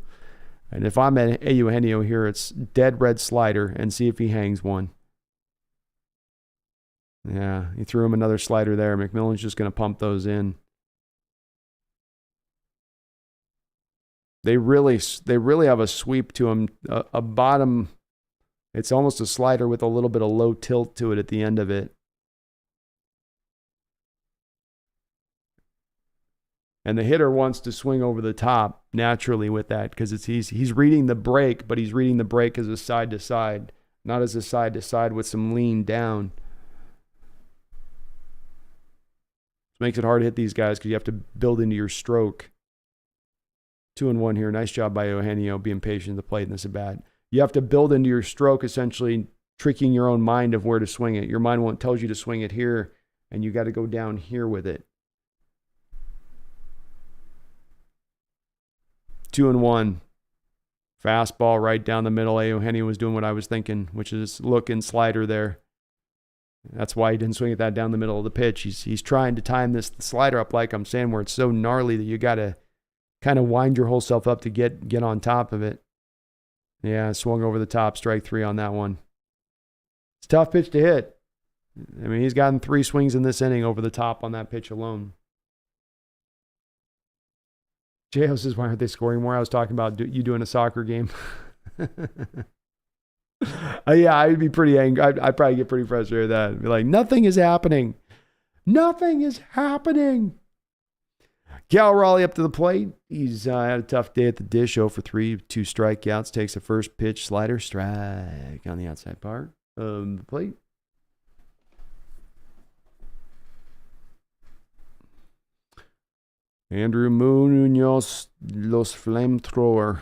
And if I'm at Eugenio here, it's dead red slider and see if he hangs one. Yeah, he threw him another slider there. McMillan's just going to pump those in. They really have a sweep to him, a bottom. It's almost a slider with a little bit of low tilt to it at the end of it. And the hitter wants to swing over the top naturally with that because he's reading the break, but he's reading the break as a side to side, not as a side to side with some lean down. It makes it hard to hit these guys because you have to build into your stroke. 2-1 here. Nice job by Eugenio being patient at the plate in this at bat. You have to build into your stroke, essentially tricking your own mind of where to swing it. Your mind won't tell you to swing it here, and you got to go down here with it. 2-1. Fastball right down the middle. Eugenio was doing what I was thinking, which is looking slider there. That's why he didn't swing it that down the middle of the pitch. He's trying to time this slider up, like I'm saying, where it's so gnarly that you got to kind of wind your whole self up to get on top of it. Yeah, swung over the top, strike 3 on that one. It's a tough pitch to hit. I mean, he's gotten 3 swings in this inning over the top on that pitch alone. Jo says, why aren't they scoring more? I was talking about you doing a soccer game. Yeah, I'd be pretty angry. I'd probably get pretty frustrated with that. I'd be like, nothing is happening. Nothing is happening. Cal Raleigh up to the plate. He's had a tough day at the dish. 0 for 3, 2 strikeouts. Takes a first pitch slider strike on the outside part of the plate. Andrew Munoz, Los Flamethrower.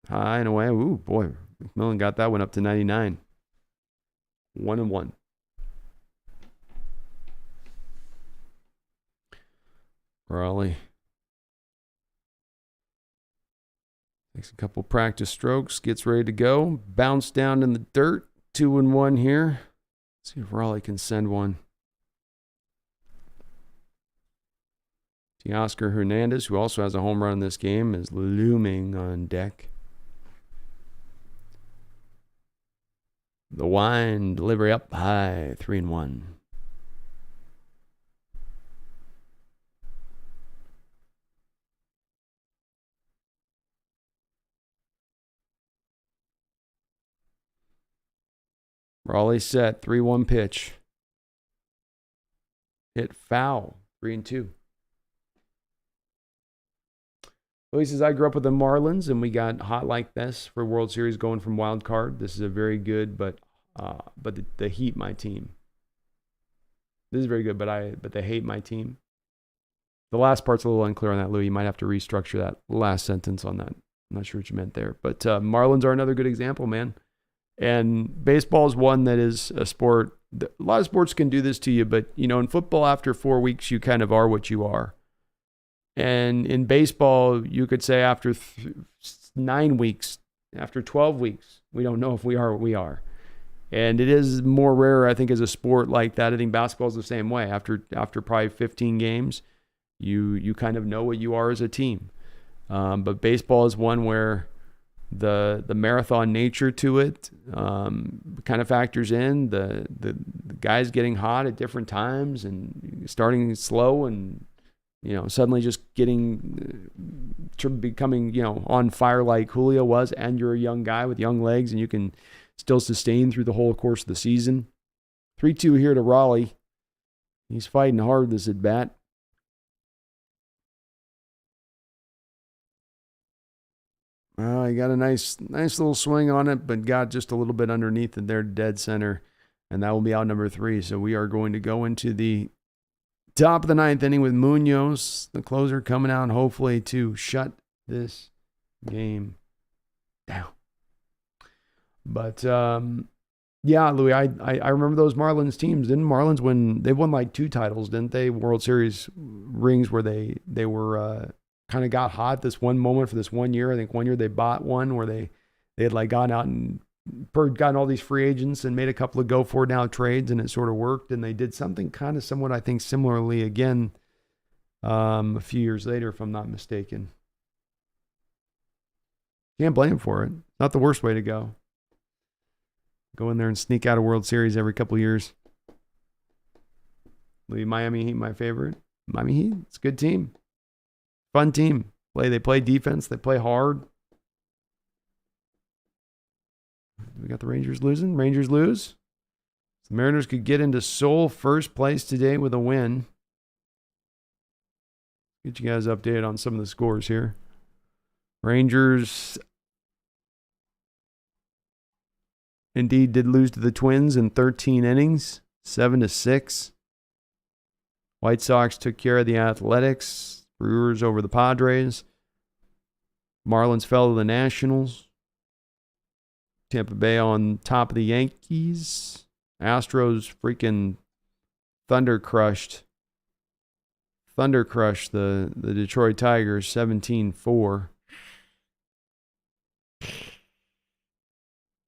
High and away. Ooh, boy. McMillan got that one up to 99. 1-1. Raleigh takes a couple practice strokes, gets ready to go. Bounce down in the dirt. 2-1 here. Let's see if Raleigh can send one. Teoscar Hernandez, who also has a home run in this game, is looming on deck. The wind delivery up high, 3-1. Raleigh set, 3-1 pitch. Hit foul, 3-2. Louis says, I grew up with the Marlins, and we got hot like this for World Series going from wild card. This is a very good, but the Heat, my team. This is very good, but they hate my team. The last part's a little unclear on that, Louis. You might have to restructure that last sentence on that. I'm not sure what you meant there. But Marlins are another good example, man. And baseball is one that is a sport. A lot of sports can do this to you, but, in football, after 4 weeks, you kind of are what you are. And in baseball, you could say after 9 weeks, after 12 weeks, we don't know if we are what we are. And it is more rare, I think, as a sport like that. I think basketball is the same way. After probably 15 games, you kind of know what you are as a team. But baseball is one where the marathon nature to it kind of factors in. The guys getting hot at different times and starting slow and suddenly just becoming, on fire like Julio was, and you're a young guy with young legs and you can still sustain through the whole course of the season. 3-2 here to Raleigh. He's fighting hard this at bat. He got a nice little swing on it, but got just a little bit underneath it there, dead center. And that will be out number 3. So we are going to go into the top of the 9th inning with Munoz, the closer, coming out hopefully to shut this game down. But, yeah, Louis, I remember those Marlins teams. Didn't Marlins win? They won like 2 titles, didn't they? World Series rings where they were kind of got hot this one moment for this 1 year. I think 1 year they bought one where they had like gone out and gotten all these free agents and made a couple of go for it now trades, and it sort of worked. And they did something kind of somewhat, I think, similarly again a few years later, if I'm not mistaken. Can't blame them for it. Not the worst way to go. Go in there and sneak out a World Series every couple of years. Miami Heat, my favorite. Miami Heat, it's a good team. Fun team. They play defense. They play hard. We got the Rangers losing. Rangers lose. The Mariners could get into sole first place today with a win. Get you guys updated on some of the scores here. Rangers indeed did lose to the Twins in 13 innings, 7-6. White Sox took care of the Athletics. Brewers over the Padres. Marlins fell to the Nationals. Tampa Bay on top of the Yankees. Astros freaking thunder crushed the Detroit Tigers 17-4.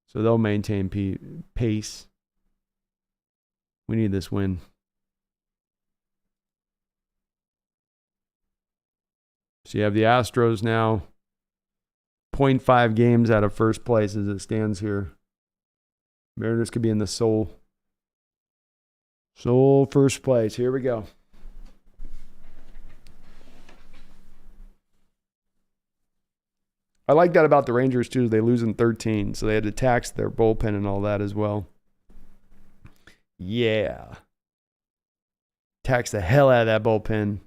So they'll maintain pace. We need this win. So you have the Astros now 0.5 games out of first place as it stands here. Mariners could be in the sole first place. Here we go. I like that about the Rangers, too. They lose in 13, so they had to tax their bullpen and all that as well. Yeah. Tax the hell out of that bullpen.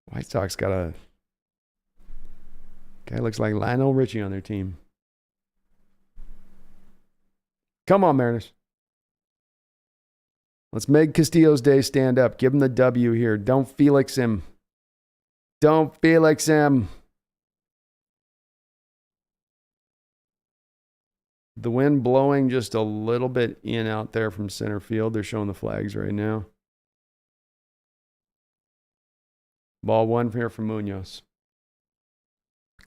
White Sox got a guy looks like Lionel Richie on their team. Come on, Mariners. Let's make Castillo's day stand up. Give him the W here. Don't Felix him. Don't Felix him. The wind blowing just a little bit in out there from center field. They're showing the flags right now. Ball 1 here from Munoz.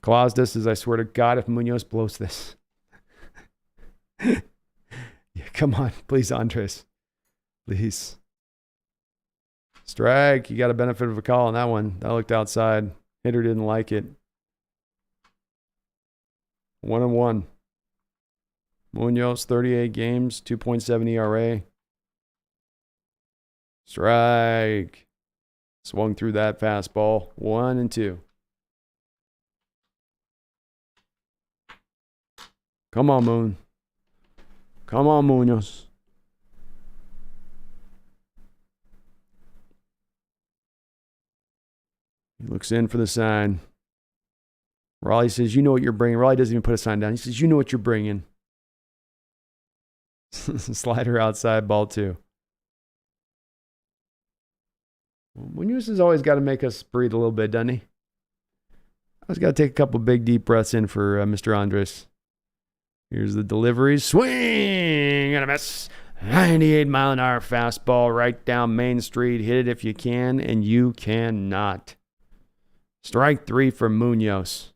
Claus, this is, I swear to God, if Munoz blows this. Yeah, come on, please, Andres. Please. Strike. You got a benefit of a call on that one. That looked outside. Hitter didn't like it. 1-1. Munoz, 38 games, 2.7 ERA. Strike. Swung through that fastball. 1-2. Come on, Moon. Come on, Munoz. He looks in for the sign. Raleigh says, you know what you're bringing. Raleigh doesn't even put a sign down. He says, you know what you're bringing. Slider outside, ball 2. Munoz has always got to make us breathe a little bit, doesn't he? Always got to take a couple big, deep breaths in for Mr. Andres. Here's the delivery. Swing and a miss. 98-mile-an-hour fastball right down Main Street. Hit it if you can, and you cannot. Strike 3 for Munoz.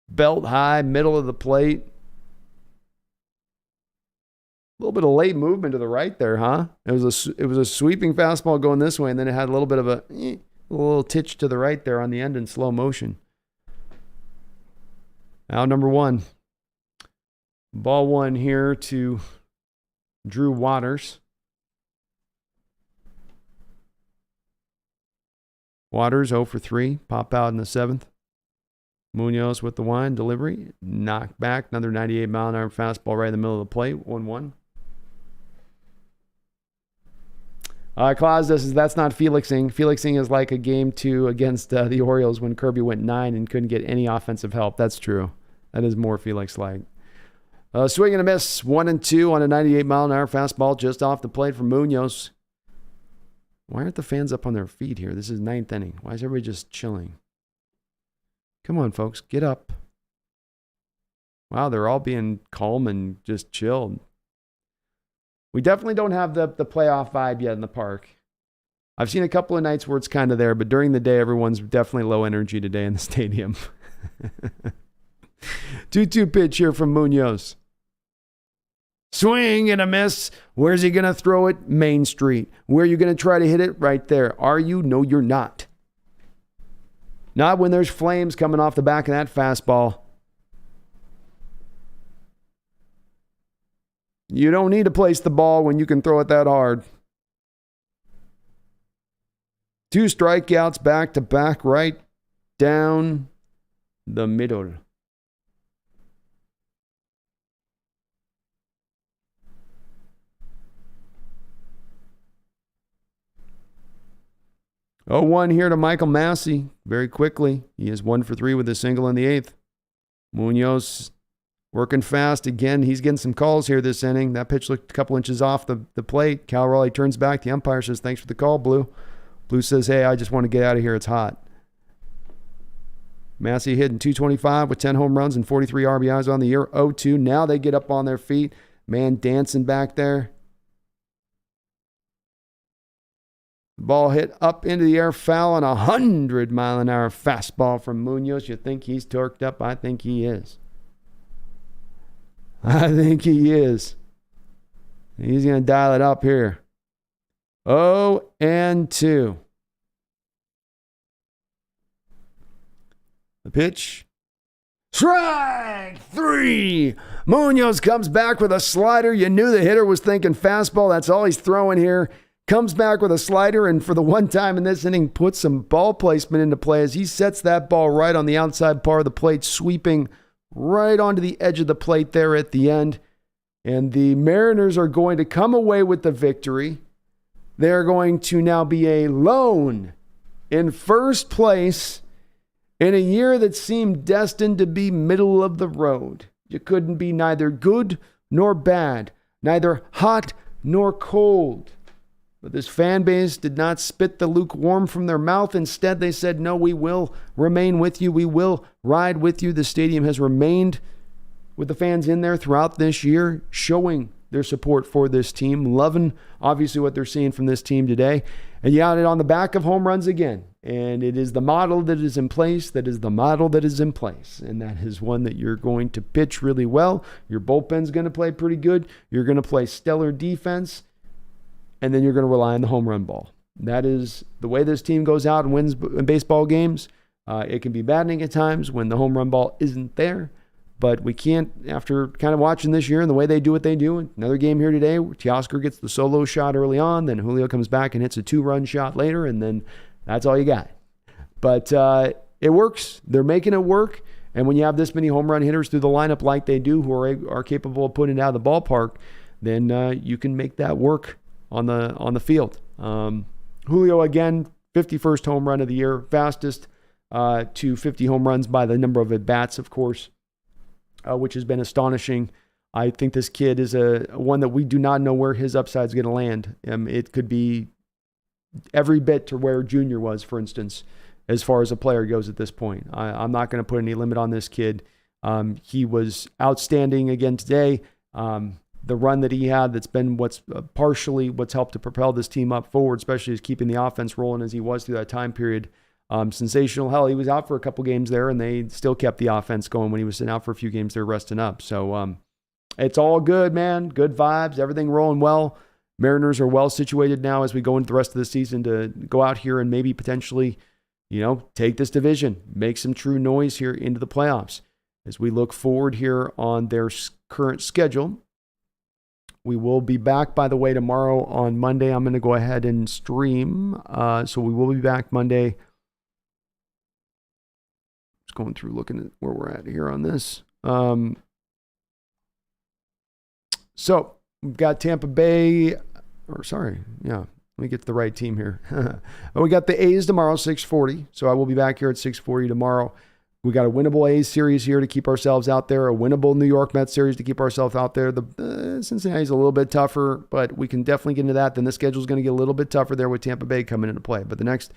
Belt high, middle of the plate. A little bit of late movement to the right there, huh? It was a sweeping fastball going this way, and then it had a little bit of a little titch to the right there on the end in slow motion. Out number 1. Ball 1 here to Drew Waters. Waters 0 for 3. Pop out in the 7th. Munoz with the wine delivery. Knocked back. Another 98-mile-an-hour fastball right in the middle of the plate. 1-1. Claus says that's not Felixing. Felixing is like a game 2 against the Orioles when Kirby went 9 and couldn't get any offensive help. That's true. That is more Felix-like. Swing and a miss. 1-2 on a 98-mile-an-hour fastball just off the plate from Munoz. Why aren't the fans up on their feet here? This is 9th inning. Why is everybody just chilling? Come on, folks. Get up. Wow, they're all being calm and just chilled. We definitely don't have the playoff vibe yet in the park. I've seen a couple of nights where it's kind of there, but during the day, everyone's definitely low energy today in the stadium. 2-2 pitch here from Munoz. Swing and a miss. Where's he going to throw it? Main Street. Where are you going to try to hit it? Right there. Are you? No, you're not. Not when there's flames coming off the back of that fastball. You don't need to place the ball when you can throw it that hard. 2 strikeouts back to back right down the middle. Oh, 1 here to Michael Massey. Very quickly. He is 1 for 3 with a single in the 8th. Munoz working fast. Again, he's getting some calls here this inning. That pitch looked a couple inches off the plate. Cal Raleigh turns back. The umpire says, thanks for the call, Blue. Blue says, hey, I just want to get out of here. It's hot. Massey hitting .225 with 10 home runs and 43 RBIs on the year. 0-2. Now they get up on their feet. Man dancing back there. Ball hit up into the air, foul on a 100-mile-an-hour fastball from Munoz. You think he's torqued up? I think he is. I think he is. He's going to dial it up here. 0-2. The pitch. Strike 3. Munoz comes back with a slider. You knew the hitter was thinking fastball. That's all he's throwing here. Comes back with a slider, and for the one time in this inning, puts some ball placement into play as he sets that ball right on the outside part of the plate, sweeping right onto the edge of the plate there at the end. And the Mariners are going to come away with the victory. They're going to now be alone in first place in a year that seemed destined to be middle of the road. You couldn't be neither good nor bad, neither hot nor cold. But this fan base did not spit the lukewarm from their mouth. Instead, they said, no, we will remain with you. We will ride with you. The stadium has remained with the fans in there throughout this year, showing their support for this team, loving, obviously, what they're seeing from this team today. And you got it on the back of home runs again. And it is the model that is in place. That is the model that is in place. And that is one that you're going to pitch really well. Your bullpen's going to play pretty good. You're going to play stellar defense. And then you're going to rely on the home run ball. That is the way this team goes out and wins baseball games. It can be maddening at times when the home run ball isn't there. But we can't, after kind of watching this year and the way they do what they do, another game here today, Teoscar gets the solo shot early on, then Julio comes back and hits a 2-run shot later, and then that's all you got. But it works. They're making it work. And when you have this many home run hitters through the lineup like they do, who are capable of putting it out of the ballpark, then you can make that work on the field. Julio, again, 51st home run of the year, fastest to 50 home runs by the number of at-bats, of course, which has been astonishing. I think this kid is one that we do not know where his upside is going to land. It could be every bit to where Junior was, for instance, as far as a player goes at this point. I'm not going to put any limit on this kid. He was outstanding again today. The run that he had, that's been partially what's helped to propel this team up forward, especially is keeping the offense rolling as he was through that time period. Sensational. Hell, he was out for a couple games there, and they still kept the offense going when he was sitting out for a few games there resting up. So it's all good, man. Good vibes. Everything rolling well. Mariners are well situated now as we go into the rest of the season to go out here and maybe potentially, take this division, make some true noise here into the playoffs. As we look forward here on their current schedule, we will be back, by the way, tomorrow on Monday. I'm going to go ahead and stream. So we will be back Monday Just going through looking at where we're at here on this. So we've got Tampa Bay, let me get to the right team here. We got the A's tomorrow, 6:40. So I will be back here at 6:40 tomorrow. We got a winnable A's series here to keep ourselves out there, a winnable New York Mets series to keep ourselves out there. The Cincinnati's a little bit tougher, but we can definitely get into that. Then the schedule is going to get a little bit tougher there with Tampa Bay coming into play. But the next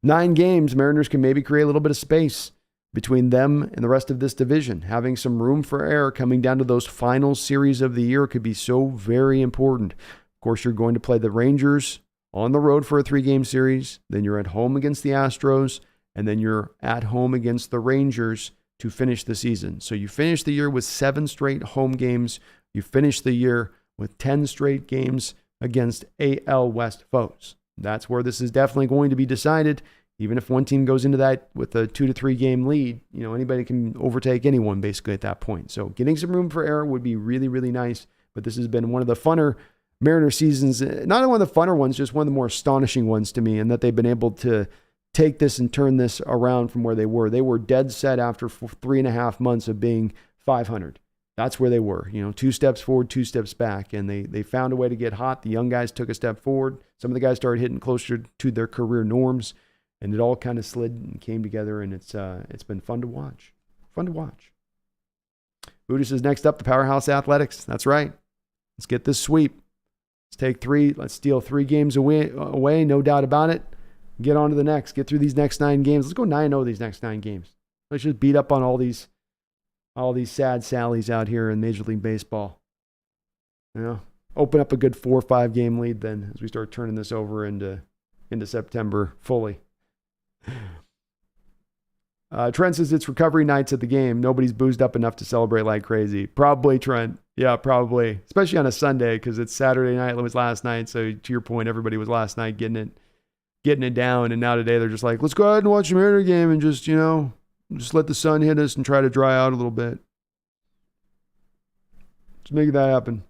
9 games, Mariners can maybe create a little bit of space between them and the rest of this division. Having some room for error coming down to those final series of the year could be so very important. Of course, you're going to play the Rangers on the road for a 3-game series. Then you're at home against the Astros. And then you're at home against the Rangers to finish the season. So you finish the year with 7 straight home games. You finish the year with 10 straight games against AL West foes. That's where this is definitely going to be decided. Even if one team goes into that with a 2 to 3 game lead, anybody can overtake anyone basically at that point. So getting some room for error would be really, really nice. But this has been one of the funner Mariner seasons, not one of the funner ones, just one of the more astonishing ones to me, and that they've been able to take this and turn this around from where they were. They were dead set after 3.5 months of being 500. That's where they were, 2 steps forward, 2 steps back. And they found a way to get hot. The young guys took a step forward. Some of the guys started hitting closer to their career norms, and it all kind of slid and came together. And it's been fun to watch. Fun to watch. Buddha says, next up, the Powerhouse Athletics. That's right. Let's get this sweep. Let's take 3. Let's steal 3 games away. No doubt about it. Get on to the next. Get through these next 9 games. Let's go 9-0 these next 9 games. Let's just beat up on all these sad Sallies out here in Major League Baseball. Open up a good 4 or 5 game lead then as we start turning this over into September fully. Trent says it's recovery nights at the game. Nobody's boozed up enough to celebrate like crazy. Probably, Trent. Yeah, probably. Especially on a Sunday because it's Saturday night. It was last night. So to your point, everybody was last night getting it down, and now today they're just like, let's go ahead and watch the Mariner game and just let the sun hit us and try to dry out a little bit. Just make that happen.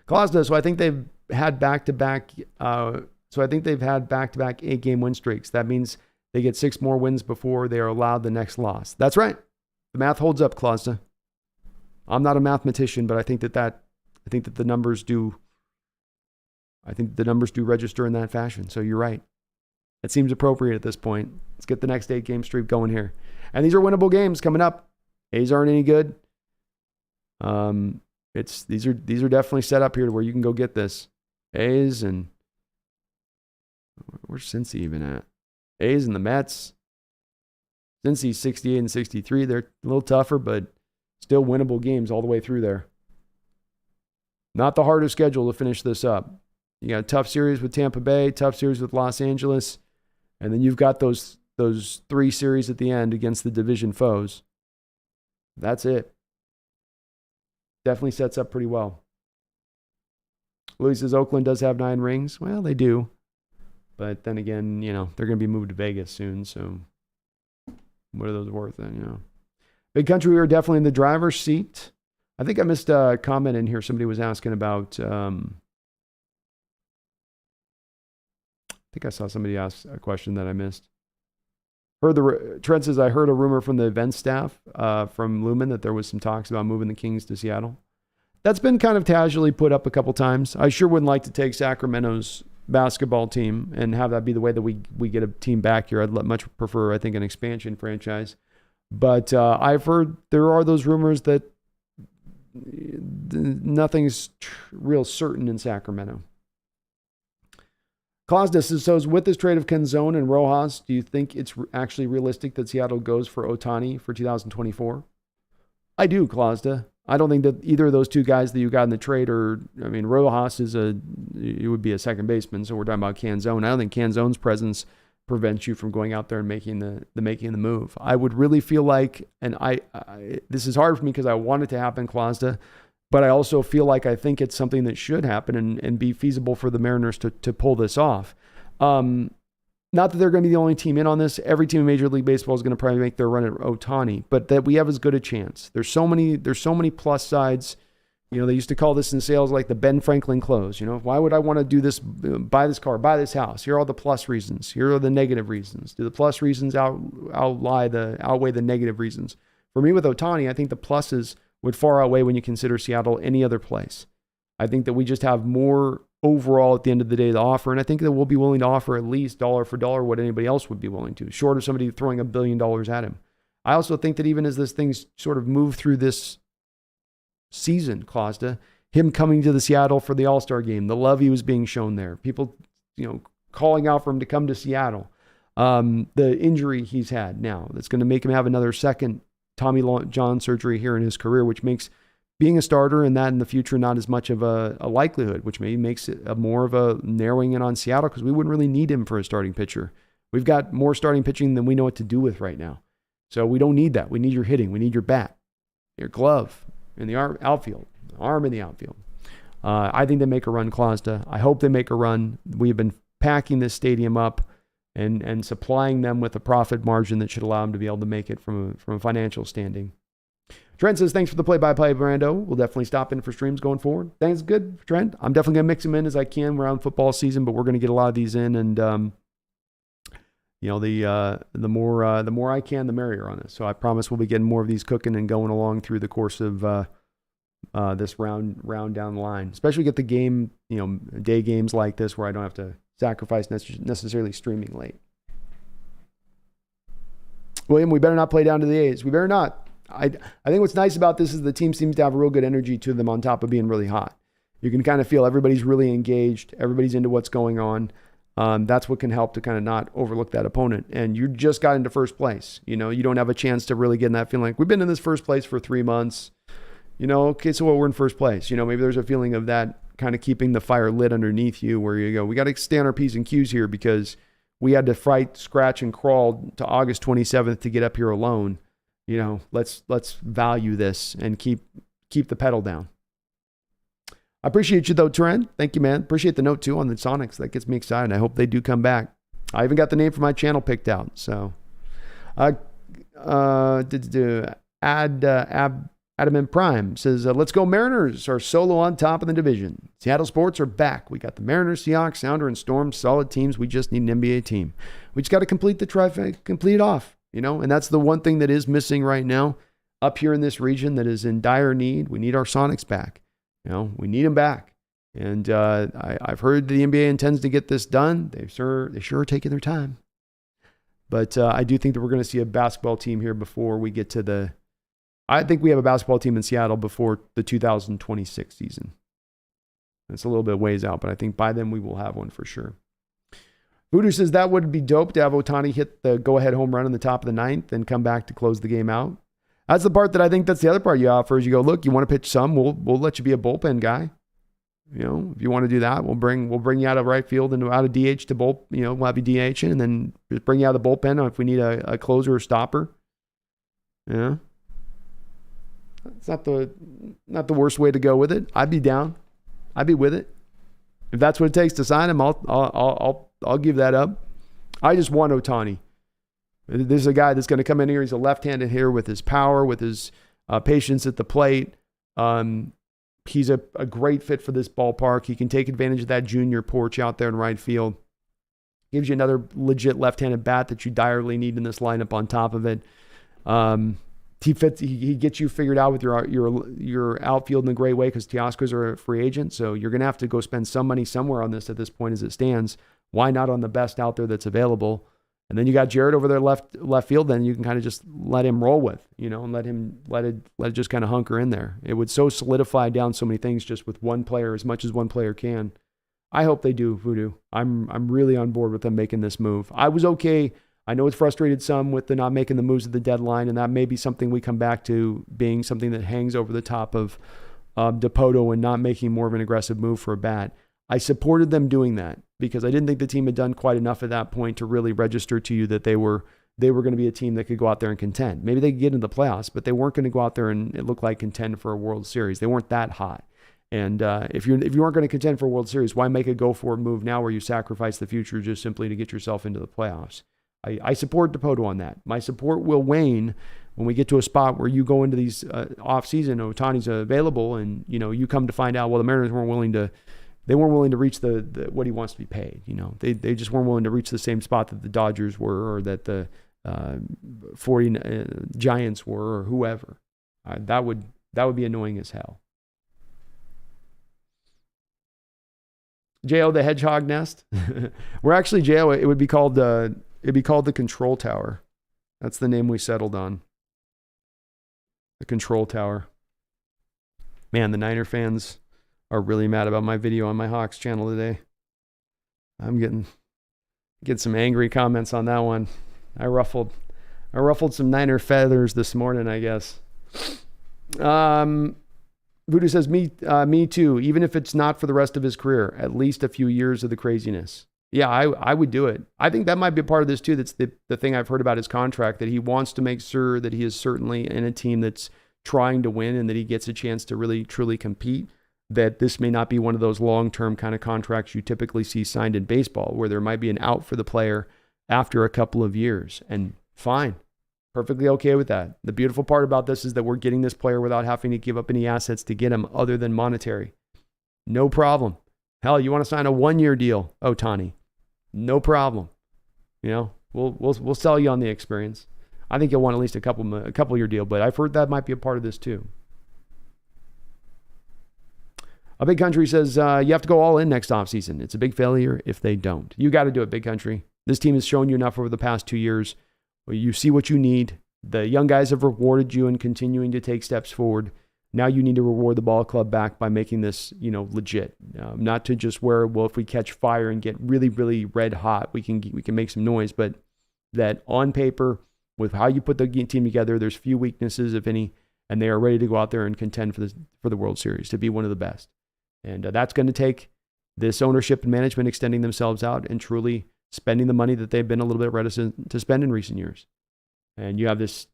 Klosna, so I think they've had back-to-back 8-game win streaks. That means they get 6 more wins before they are allowed the next loss. That's right. The math holds up, Klosna. I'm not a mathematician, but I think that the numbers do. I think the numbers do register in that fashion. So you're right. It seems appropriate at this point. Let's get the next 8-game streak going here. And these are winnable games coming up. A's aren't any good. These are definitely set up here to where you can go get this. A's and where's Cincy even at? A's and the Mets. Cincy's 68 and 63. They're a little tougher, but still winnable games all the way through there. Not the hardest schedule to finish this up. You got a tough series with Tampa Bay, tough series with Los Angeles, and then you've got those 3 series at the end against the division foes. That's it. Definitely sets up pretty well. Louis says Oakland does have 9 rings. Well, they do. But then again, they're going to be moved to Vegas soon, so what are those worth then, Big Country, we are definitely in the driver's seat. I think I missed a comment in here. Somebody was asking about... I think I saw somebody ask a question that I missed. Trent says, I heard a rumor from the event staff from Lumen that there was some talks about moving the Kings to Seattle. That's been kind of casually put up a couple times. I sure wouldn't like to take Sacramento's basketball team and have that be the way that we get a team back here. I'd much prefer, I think, an expansion franchise. But I've heard there are those rumors that nothing's real certain in Sacramento. Klosna says, so with this trade of Canzone and Rojas, do you think it's actually realistic that Seattle goes for Ohtani for 2024? I do, Klosna. I don't think that either of those 2 guys that you got in the trade Rojas would be a second baseman, so we're talking about Canzone. I don't think Canzone's presence prevents you from going out there and making the move. I would really feel like, and I this is hard for me because I want it to happen, Klosna, but I also feel like I think it's something that should happen and be feasible for the Mariners to pull this off. Not that they're going to be the only team in on this. Every team in Major League Baseball is going to probably make their run at Ohtani, but that we have as good a chance. There's so many plus sides They used to call this in sales like the Ben Franklin close. Why would I want to do this, buy this car, buy this house? Here are all the plus reasons. Here are the negative reasons. Do the plus reasons outweigh the negative reasons? For me with Ohtani, I think the pluses would far outweigh when you consider Seattle any other place. I think that we just have more overall at the end of the day to offer, and I think that we'll be willing to offer at least dollar for dollar what anybody else would be willing to, short of somebody throwing $1 billion at him. I also think that even as this thing's sort of moved through this season, Klosda, him coming to the Seattle for the All-Star game, the love he was being shown there, people, calling out for him to come to Seattle, the injury he's had now, that's going to make him have another second Tommy John surgery here in his career, which makes being a starter and that in the future not as much of a likelihood, which maybe makes it more of a narrowing in on Seattle because we wouldn't really need him for a starting pitcher. We've got more starting pitching than we know what to do with right now. So we don't need that. We need your hitting. We need your bat, your glove, in the outfield, arm in the outfield. I think they make a run, Klosda. I hope they make a run. We've been packing this stadium up and supplying them with a profit margin that should allow them to be able to make it from a financial standing. Trent says, thanks for the play-by-play, Brando. We'll definitely stop in for streams going forward. Thanks, good, Trent. I'm definitely going to mix them in as I can around football season, but we're going to get a lot of these in, and the more I can, the merrier on this. So I promise we'll be getting more of these cooking and going along through the course of this round down the line. Especially get the game, day games like this where I don't have to sacrifice necessarily streaming late. William, we better not play down to the A's. We better not. I think what's nice about this is the team seems to have a real good energy to them on top of being really hot. You can kind of feel everybody's really engaged. Everybody's into what's going on. That's what can help to kind of not overlook that opponent. And you just got into first place. You don't have a chance to really get in that feeling like we've been in this first place for 3 months. Okay, so we're in first place. Maybe there's a feeling of that kind of keeping the fire lit underneath you where you go, we got to stay on our P's and Q's here because we had to fight, scratch, and crawl to August 27th to get up here alone. Let's value this and keep the pedal down. I appreciate you though, Trent. Thank you, man. Appreciate the note too on the Sonics. That gets me excited. I hope they do come back. I even got the name for my channel picked out. So, Adam in Prime says, let's go Mariners are solo on top of the division. Seattle sports are back. We got the Mariners, Seahawks, Sounder, and Storm. Solid teams. We just need an NBA team. We just got to complete the trifecta, complete it off, and that's the one thing that is missing right now up here in this region that is in dire need. We need our Sonics back. We need them back. And I've heard the NBA intends to get this done. They sure are taking their time. But I do think that we're going to see a basketball team here before we get to I think we have a basketball team in Seattle before the 2026 season. It's a little bit ways out, but I think by then we will have one for sure. Voodoo says that would be dope to have Ohtani hit the go-ahead home run in the top of the ninth and come back to close the game out. That's the part that I think that's the other part you offer is you go, look, you want to pitch some, we'll let you be a bullpen guy. If you want to do that, we'll bring you out of right field and out of DH to bull. We'll have you DHing and then just bring you out of the bullpen if we need a closer or stopper. Yeah, it's not the worst way to go with it. I'd be down. I'd be with it. If that's what it takes to sign him, I'll give that up. I just want Ohtani. This is a guy that's going to come in here. He's a left-handed hitter with his power, with his patience at the plate. He's a great fit for this ballpark. He can take advantage of that junior porch out there in right field. Gives you another legit left-handed bat that you direly need in this lineup on top of it. He fits. He gets you figured out with your outfield in a great way because Teoscar's are a free agent. So you're going to have to go spend some money somewhere on this at this point as it stands. Why not on the best out there that's available? And then you got Jared over there left field. Then you can kind of just let him roll with, and let it just kind of hunker in there. It would so solidify down so many things just with one player as much as one player can. I hope they do, Voodoo. I'm really on board with them making this move. I was okay. I know it's frustrated some with the not making the moves at the deadline, and that may be something we come back to being something that hangs over the top of Dipoto and not making more of an aggressive move for a bat. I supported them doing that because I didn't think the team had done quite enough at that point to really register to you that they were going to be a team that could go out there and contend. Maybe they could get into the playoffs, but they weren't going to go out there and it looked like contend for a World Series. They weren't that hot. And if you weren't going to contend for a World Series, why make a go-for-it move now where you sacrifice the future just simply to get yourself into the playoffs? I support Dipoto on that. My support will wane when we get to a spot where you go into these off season, Ohtani's available, and you come to find out, well, the Mariners weren't willing to reach the what he wants to be paid. They just weren't willing to reach the same spot that the Dodgers were, or that the 40 Giants were, or whoever. That would be annoying as hell. J.O. the Hedgehog Nest. We're actually, J.O., it would be called the Control Tower. That's the name we settled on. The Control Tower. Man, the Niner fans are really mad about my video on my Hawks channel today. I'm getting some angry comments on that one. I ruffled some Niner feathers this morning, I guess. Voodoo says, me too, even if it's not for the rest of his career, at least a few years of the craziness. Yeah, I would do it. I think that might be a part of this too. That's the thing I've heard about his contract, that he wants to make sure that he is certainly in a team that's trying to win and that he gets a chance to really, truly compete. That this may not be one of those long-term kind of contracts you typically see signed in baseball, where there might be an out for the player after a couple of years. And fine, perfectly okay with that. The beautiful part about this is that we're getting this player without having to give up any assets to get him other than monetary. No problem. Hell, you want to sign a 1-year deal, Ohtani? No problem. We'll sell you on the experience. I think you'll want at least a couple year deal, but I've heard that might be a part of this too. A Big Country says, you have to go all in next offseason. It's a big failure if they don't. You got to do it, Big Country. This team has shown you enough over the past 2 years. You see what you need. The young guys have rewarded you in continuing to take steps forward. Now you need to reward the ball club back by making this, legit. Not to just where, well, if we catch fire and get really, really red hot, we can make some noise. But that on paper, with how you put the team together, there's few weaknesses, if any, and they are ready to go out there and contend for the World Series, to be one of the best. And that's going to take this ownership and management extending themselves out and truly spending the money that they've been a little bit reticent to spend in recent years. And you have this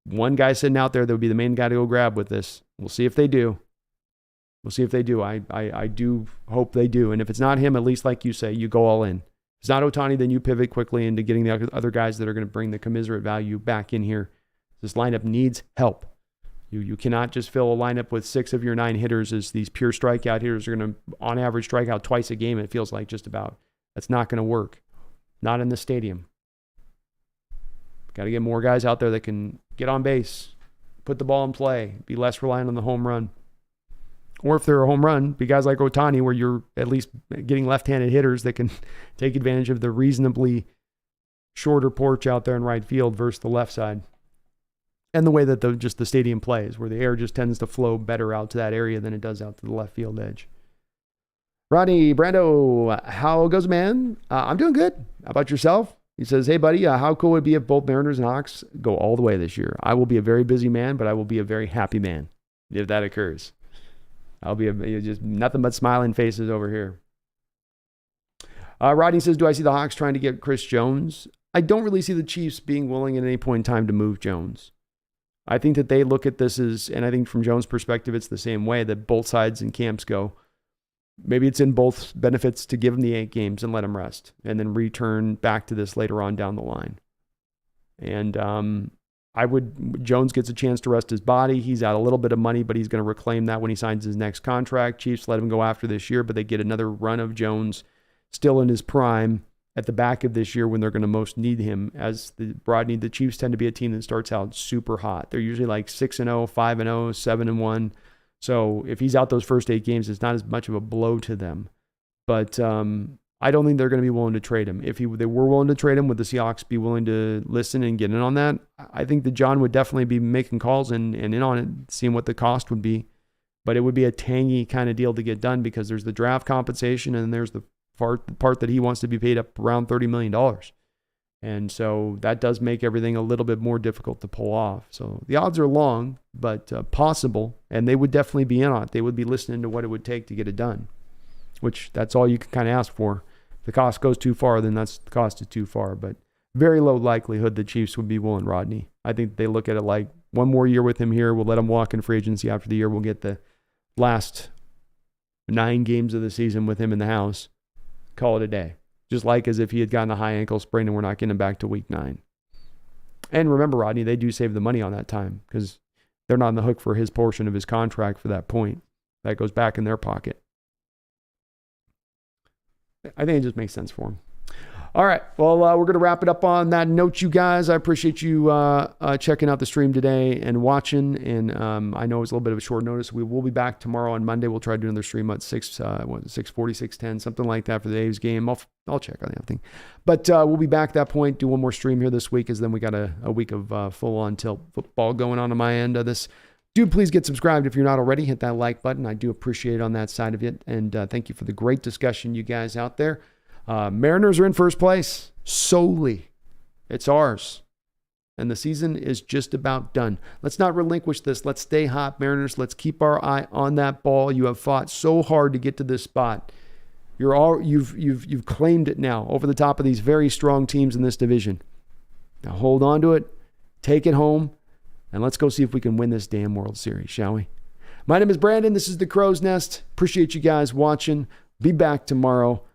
one guy sitting out there that would be the main guy to go grab with this. We'll see if they do. I do hope they do. And if it's not him, at least like you say, you go all in. If it's not Ohtani, then you pivot quickly into getting the other guys that are going to bring the commensurate value back in here. This lineup needs help. You cannot just fill a lineup with 6 of your 9 hitters as these pure strikeout hitters are going to, on average, strike out twice a game, it feels like, just about. That's not going to work. Not in the stadium. Got to get more guys out there that can get on base, put the ball in play, be less reliant on the home run. Or if they're a home run, be guys like Ohtani, where you're at least getting left-handed hitters that can take advantage of the reasonably shorter porch out there in right field versus the left side. And the way that the stadium plays, where the air just tends to flow better out to that area than it does out to the left field edge. Ronnie Brando, how goes, man? I'm doing good. How about yourself? He says, hey, buddy, how cool would it be if both Mariners and Hawks go all the way this year? I will be a very busy man, but I will be a very happy man if that occurs. I'll be just nothing but smiling faces over here. Rodney says, do I see the Hawks trying to get Chris Jones? I don't really see the Chiefs being willing at any point in time to move Jones. I think that they look at this as, and I think from Jones' perspective, it's the same way that both sides in camps go. Maybe it's in both benefits to give him the 8 games and let him rest and then return back to this later on down the line. And Jones gets a chance to rest his body. He's out a little bit of money, but he's going to reclaim that when he signs his next contract. Chiefs let him go after this year, but they get another run of Jones still in his prime at the back of this year when they're going to most need him. As the Chiefs tend to be a team that starts out super hot. They're usually like 6-0, 5-0, 7-1. So if he's out those first 8 games, it's not as much of a blow to them. But I don't think they're going to be willing to trade him. If they were willing to trade him, would the Seahawks be willing to listen and get in on that? I think that John would definitely be making calls and in on it, seeing what the cost would be. But it would be a tangy kind of deal to get done because there's the draft compensation and there's the part that he wants to be paid up around $30 million. And so that does make everything a little bit more difficult to pull off. So the odds are long, but possible. And they would definitely be in on it. They would be listening to what it would take to get it done, which that's all you can kind of ask for. If the cost goes too far, then the cost is too far. But very low likelihood the Chiefs would be willing Rodney. I think they look at it like 1 more year with him here. We'll let him walk in free agency after the year. We'll get the last 9 games of the season with him in the house. Call it a day. Just like as if he had gotten a high ankle sprain and we're not getting him back to week 9. And remember, Rodney, they do save the money on that time because they're not on the hook for his portion of his contract for that point. That goes back in their pocket. I think it just makes sense for him. All right. Well, we're going to wrap it up on that note, you guys. I appreciate you checking out the stream today and watching. And I know it's a little bit of a short notice. We will be back tomorrow on Monday. We'll try to do another stream at 6:40, 6:10, something like that for the A's game. I'll check on everything. But we'll be back at that point. Do one more stream here this week, as then we got a week of full-on tilt football going on my end of this. Do please get subscribed if you're not already. Hit that like button. I do appreciate it on that side of it. And thank you for the great discussion, you guys out there. Mariners are in first place solely. It's ours. And the season is just about done. Let's not relinquish this. Let's stay hot, Mariners. Let's keep our eye on that ball. You have fought so hard to get to this spot. You've claimed it now over the top of these very strong teams in this division. Now hold on to it. Take it home. And let's go see if we can win this damn World Series, shall we? My name is Brandon. This is the Crow's Nest. Appreciate you guys watching. Be back tomorrow.